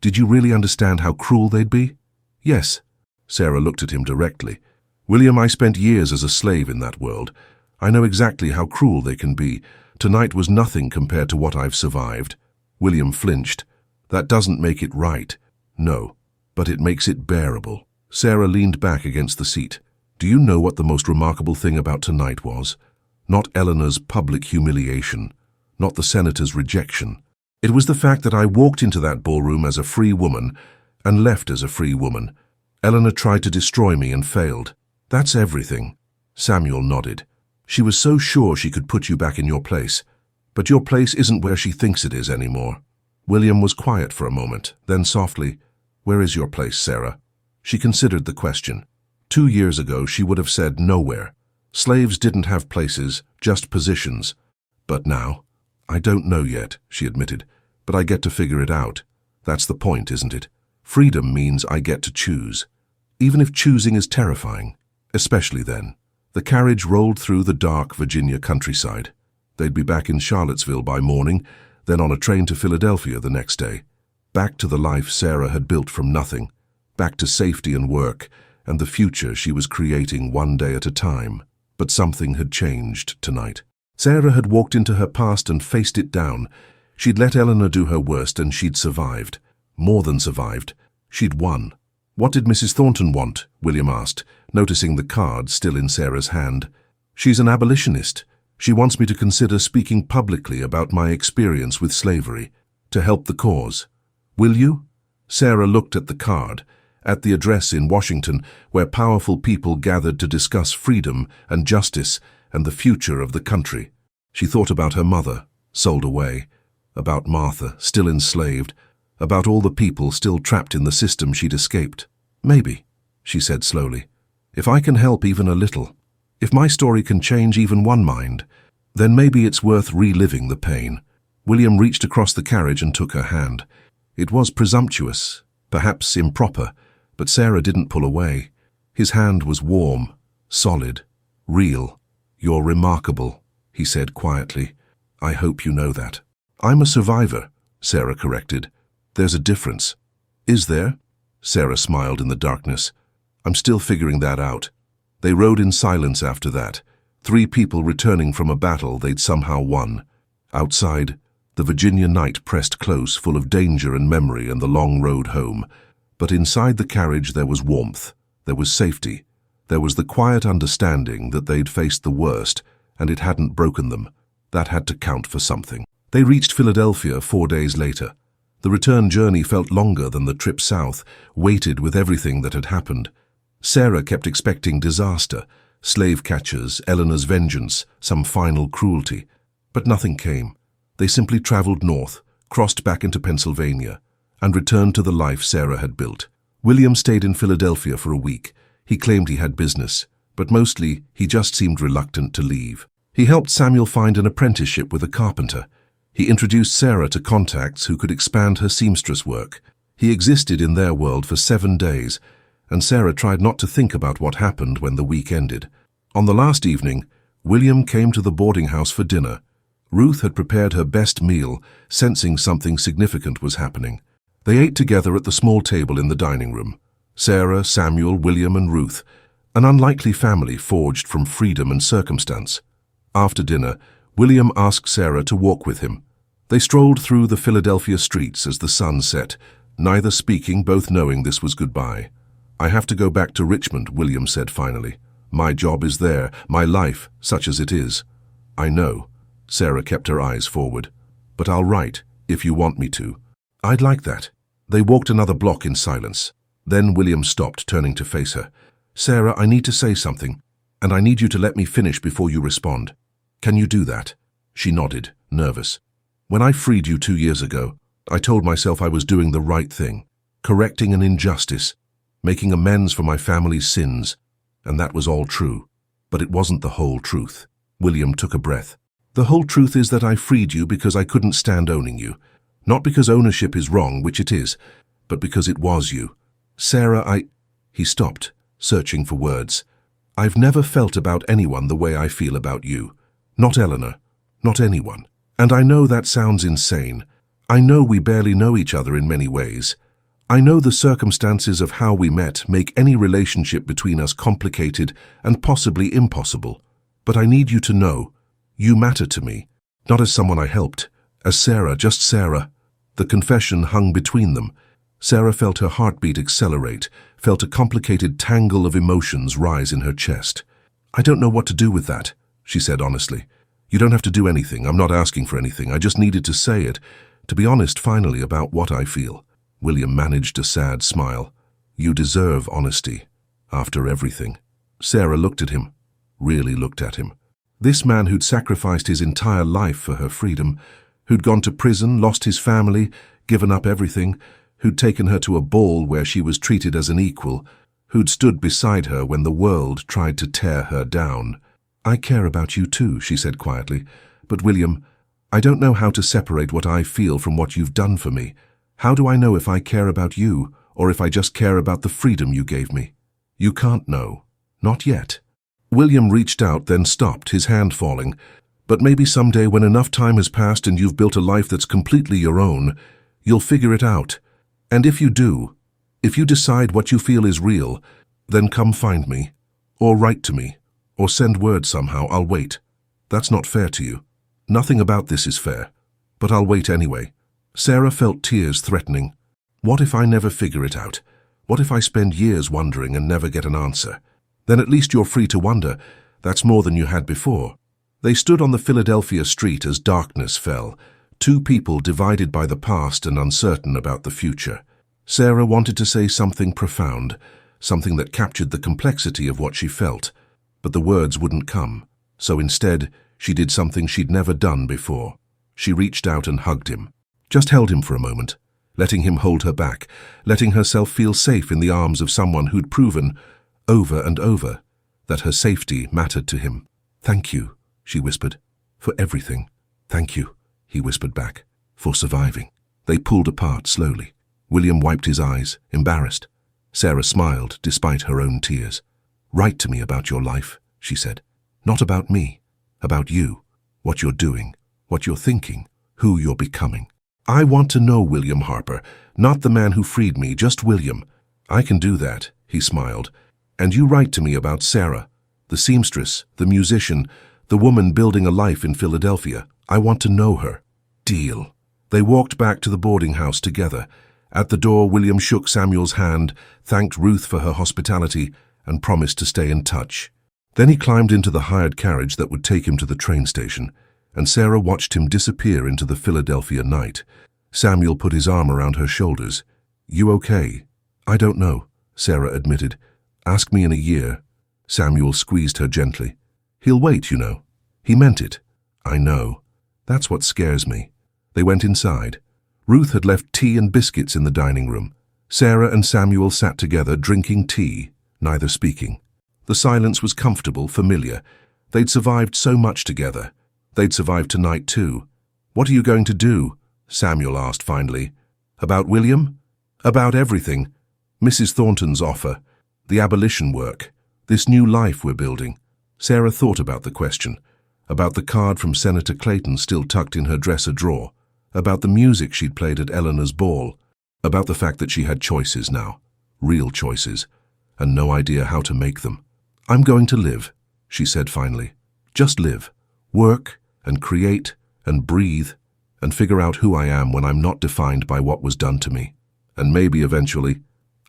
A: Did you really understand how cruel they'd be? Yes. Sarah looked at him directly. William, I spent years as a slave in that world. I know exactly how cruel they can be. Tonight was nothing compared to what I've survived. William flinched. That doesn't make it right. No, but it makes it bearable. Sarah leaned back against the seat. Do you know what the most remarkable thing about tonight was? Not Eleanor's public humiliation, not the senator's rejection. It was the fact that I walked into that ballroom as a free woman and left as a free woman. Eleanor tried to destroy me and failed. That's everything. Samuel nodded. She was so sure she could put you back in your place, but your place isn't where she thinks it is anymore. William was quiet for a moment, then softly, Where is your place, Sarah? She considered the question. 2 years ago, she would have said nowhere. Slaves didn't have places, just positions. But now, I don't know yet, she admitted, but I get to figure it out. That's the point, isn't it? Freedom means I get to choose. Even if choosing is terrifying, especially then. The carriage rolled through the dark Virginia countryside. They'd be back in Charlottesville by morning, then on a train to Philadelphia the next day. Back to the life Sarah had built from nothing. Back to safety and work, and the future she was creating one day at a time. But something had changed tonight. Sarah had walked into her past and faced it down. She'd let Eleanor do her worst and she'd survived. More than survived. She'd won. "What did Mrs. Thornton want?" William asked, noticing the card still in Sarah's hand. "She's an abolitionist. She wants me to consider speaking publicly about my experience with slavery, to help the cause. Will you?" Sarah looked at the card, at the address in Washington where powerful people gathered to discuss freedom and justice and the future of the country. She thought about her mother, sold away, about Martha, still enslaved, about all the people still trapped in the system she'd escaped. "Maybe," she said slowly, "if I can help even a little, if my story can change even one mind, then maybe it's worth reliving the pain." William reached across the carriage and took her hand. It was presumptuous, perhaps improper, but Sarah didn't pull away. His hand was warm, solid, real. "You're remarkable," he said quietly. "I hope you know that." "I'm a survivor," Sarah corrected. "There's a difference." "Is there?" Sarah smiled in the darkness. "I'm still figuring that out." They rode in silence after that, 3 people returning from a battle they'd somehow won. Outside, the Virginia night pressed close, full of danger and memory and the long road home. But inside the carriage there was warmth, there was safety, there was the quiet understanding that they'd faced the worst, and it hadn't broken them. That had to count for something. They reached Philadelphia 4 days later. The return journey felt longer than the trip south, weighted with everything that had happened. Sarah kept expecting disaster, slave catchers, Eleanor's vengeance, some final cruelty. But nothing came. They simply traveled north, crossed back into Pennsylvania, and returned to the life Sarah had built. William stayed in Philadelphia for a week. He claimed he had business, but mostly he just seemed reluctant to leave. He helped Samuel find an apprenticeship with a carpenter. He introduced Sarah to contacts who could expand her seamstress work. He existed in their world for 7 days, and Sarah tried not to think about what happened when the week ended. On the last evening, William came to the boarding house for dinner. Ruth had prepared her best meal, sensing something significant was happening. They ate together at the small table in the dining room. Sarah, Samuel, William, and Ruth, an unlikely family forged from freedom and circumstance. After dinner, William asked Sarah to walk with him. They strolled through the Philadelphia streets as the sun set, neither speaking, both knowing this was goodbye. "I have to go back to Richmond," William said finally. "My job is there, my life, such as it is." "I know." Sarah kept her eyes forward. "But I'll write, if you want me to." "I'd like that." They walked another block in silence. Then William stopped, turning to face her. "Sarah, I need to say something, and I need you to let me finish before you respond. Can you do that?" She nodded, nervous. "When I freed you 2 years ago, I told myself I was doing the right thing, correcting an injustice, making amends for my family's sins, and that was all true. But it wasn't the whole truth." William took a breath. "The whole truth is that I freed you because I couldn't stand owning you. Not because ownership is wrong, which it is, but because it was you. Sarah, He stopped, searching for words. "I've never felt about anyone the way I feel about you. Not Eleanor, not anyone. And I know that sounds insane. I know we barely know each other in many ways. I know the circumstances of how we met make any relationship between us complicated and possibly impossible. But I need you to know, you matter to me, not as someone I helped, as Sarah, just Sarah." The confession hung between them. Sarah felt her heartbeat accelerate, felt a complicated tangle of emotions rise in her chest. "I don't know what to do with that," she said honestly. "You don't have to do anything. I'm not asking for anything. I just needed to say it, to be honest finally about what I feel." William managed a sad smile. "You deserve honesty, after everything." Sarah looked at him, really looked at him. This man who'd sacrificed his entire life for her freedom, who'd gone to prison, lost his family, given up everything, who'd taken her to a ball where she was treated as an equal, who'd stood beside her when the world tried to tear her down. "I care about you too," she said quietly. "But William, I don't know how to separate what I feel from what you've done for me. How do I know if I care about you, or if I just care about the freedom you gave me?" "You can't know. Not yet." William reached out, then stopped, his hand falling. "But maybe someday when enough time has passed and you've built a life that's completely your own, you'll figure it out. And if you do, if you decide what you feel is real, then come find me, or write to me, or send word somehow. I'll wait." That's not fair to you. Nothing about this is fair. But I'll wait anyway. Sarah felt tears threatening. What if I never figure it out? What if I spend years wondering and never get an answer? Then at least you're free to wonder. That's more than you had before. They stood on the Philadelphia street as darkness fell, two people divided by the past and uncertain about the future. Sarah wanted to say something profound, something that captured the complexity of what she felt, but the words wouldn't come. So instead, she did something she'd never done before. She reached out and hugged him. Just held him for a moment, letting him hold her back, letting herself feel safe in the arms of someone who'd proven, over and over, that her safety mattered to him. "Thank you," she whispered, "for everything." "Thank you," he whispered back, "for surviving." They pulled apart slowly. William wiped his eyes, embarrassed. Sarah smiled despite her own tears. "Write to me about your life," she said. "Not about me, about you, what you're doing, what you're thinking, who you're becoming. I want to know William Harper, not the man who freed me, just William." "I can do that," he smiled. "And you write to me about Sarah, the seamstress, the musician, the woman building a life in Philadelphia. I want to know her." "Deal." They walked back to the boarding house together. At the door, William shook Samuel's hand, thanked Ruth for her hospitality, and promised to stay in touch. Then he climbed into the hired carriage that would take him to the train station, and Sarah watched him disappear into the Philadelphia night. Samuel put his arm around her shoulders. "You okay?" "I don't know," Sarah admitted. "Ask me in a year." Samuel squeezed her gently. "He'll wait, you know." He meant it. "I know. That's what scares me." They went inside. Ruth had left tea and biscuits in the dining room. Sarah and Samuel sat together drinking tea, neither speaking. The silence was comfortable, familiar. They'd survived so much together. They'd survive tonight too. "What are you going to do?" Samuel asked finally. "About William?" "About everything. Mrs. Thornton's offer, the abolition work, this new life we're building." Sarah thought about the question, about the card from Senator Clayton still tucked in her dresser drawer, about the music she'd played at Eleanor's ball, about the fact that she had choices now, real choices, and no idea how to make them. "I'm going to live," she said finally. "Just live. Work and create and breathe and figure out who I am when I'm not defined by what was done to me. And maybe eventually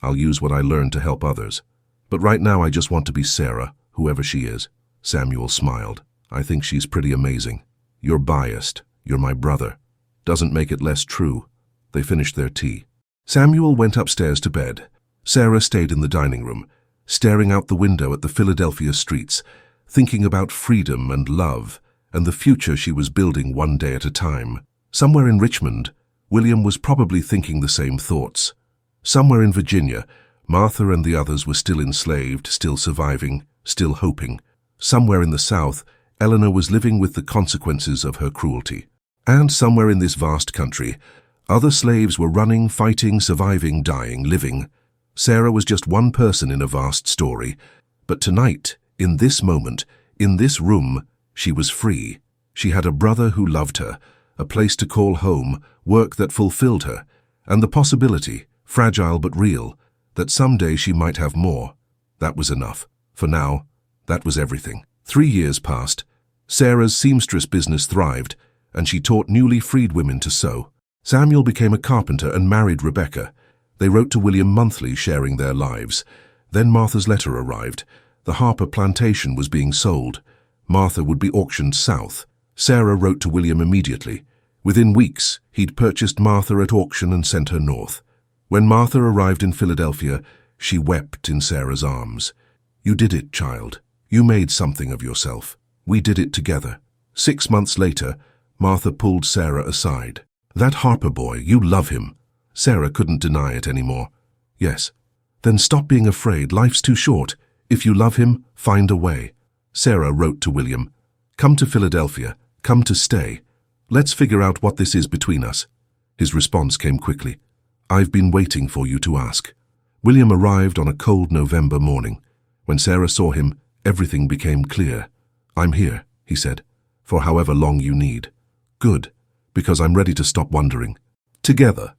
A: I'll use what I learned to help others. But right now I just want to be Sarah, whoever she is." Samuel smiled. "I think she's pretty amazing. You're biased. You're my brother. Doesn't make it less true." They finished their tea. Samuel went upstairs to bed. Sarah stayed in the dining room, staring out the window at the Philadelphia streets, thinking about freedom and love and the future she was building one day at a time. Somewhere in Richmond, William was probably thinking the same thoughts. Somewhere in Virginia, Martha and the others were still enslaved, still surviving, still hoping. Somewhere in the South, Eleanor was living with the consequences of her cruelty. And somewhere in this vast country, other slaves were running, fighting, surviving, dying, living. Sarah was just one person in a vast story. But tonight, in this moment, in this room, she was free. She had a brother who loved her, a place to call home, work that fulfilled her, and the possibility, fragile but real, that someday she might have more. That was enough. For now, that was everything. 3 years passed. Sarah's seamstress business thrived, and she taught newly freed women to sew. Samuel became a carpenter and married Rebecca. They wrote to William monthly, sharing their lives. Then Martha's letter arrived. The Harper plantation was being sold. Martha would be auctioned south. Sarah wrote to William immediately. Within weeks, he'd purchased Martha at auction and sent her north. When Martha arrived in Philadelphia, she wept in Sarah's arms. "You did it, child. You made something of yourself. We did it together." 6 months later, Martha pulled Sarah aside. "That Harper boy, you love him." Sarah couldn't deny it anymore. "Yes." "Then stop being afraid. Life's too short. If you love him, find a way." Sarah wrote to William, "Come to Philadelphia. Come to stay. Let's figure out what this is between us." His response came quickly. "I've been waiting for you to ask." William arrived on a cold November morning. When Sarah saw him, everything became clear. "I'm here," he said, "for however long you need." "Good, because I'm ready to stop wondering." Together.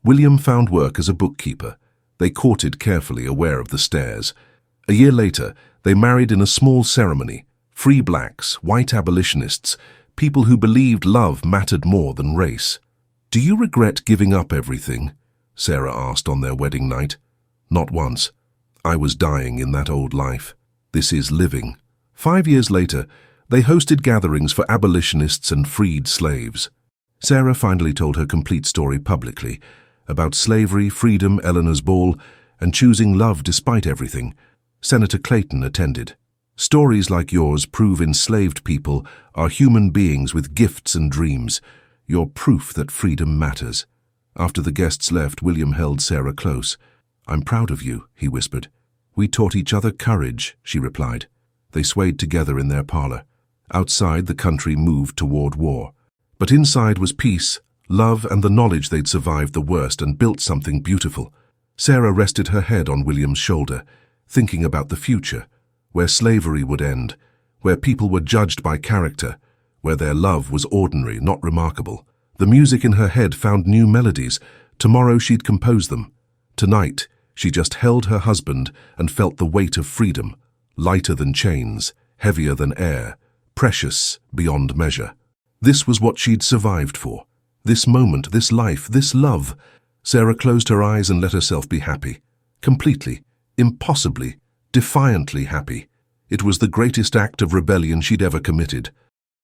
A: William found work as a bookkeeper. They courted carefully, aware of the stares. A year later, they married in a small ceremony, Free blacks, white abolitionists, people who believed love mattered more than race. "Do you regret giving up everything?" Sarah asked on their wedding night. "Not once. I was dying in that old life. This is living." 5 years later, they hosted gatherings for abolitionists and freed slaves. Sarah finally told her complete story publicly, about slavery, freedom, Eleanor's ball, and choosing love despite everything. Senator Clayton attended. "Stories like yours prove enslaved people are human beings with gifts and dreams. You're proof that freedom matters." After the guests left, William held Sarah close. "I'm proud of you," he whispered. "We taught each other courage," she replied. They swayed together in their parlor. Outside, the country moved toward war. But inside was peace, love, and the knowledge they'd survived the worst and built something beautiful. Sarah rested her head on William's shoulder, thinking about the future, where slavery would end, where people were judged by character, where their love was ordinary, not remarkable. The music in her head found new melodies. Tomorrow she'd compose them. Tonight, she just held her husband and felt the weight of freedom, lighter than chains, heavier than air, precious beyond measure. This was what she'd survived for. This moment, this life, this love. Sarah closed her eyes and let herself be happy. Completely, impossibly, defiantly happy. It was the greatest act of rebellion she'd ever committed.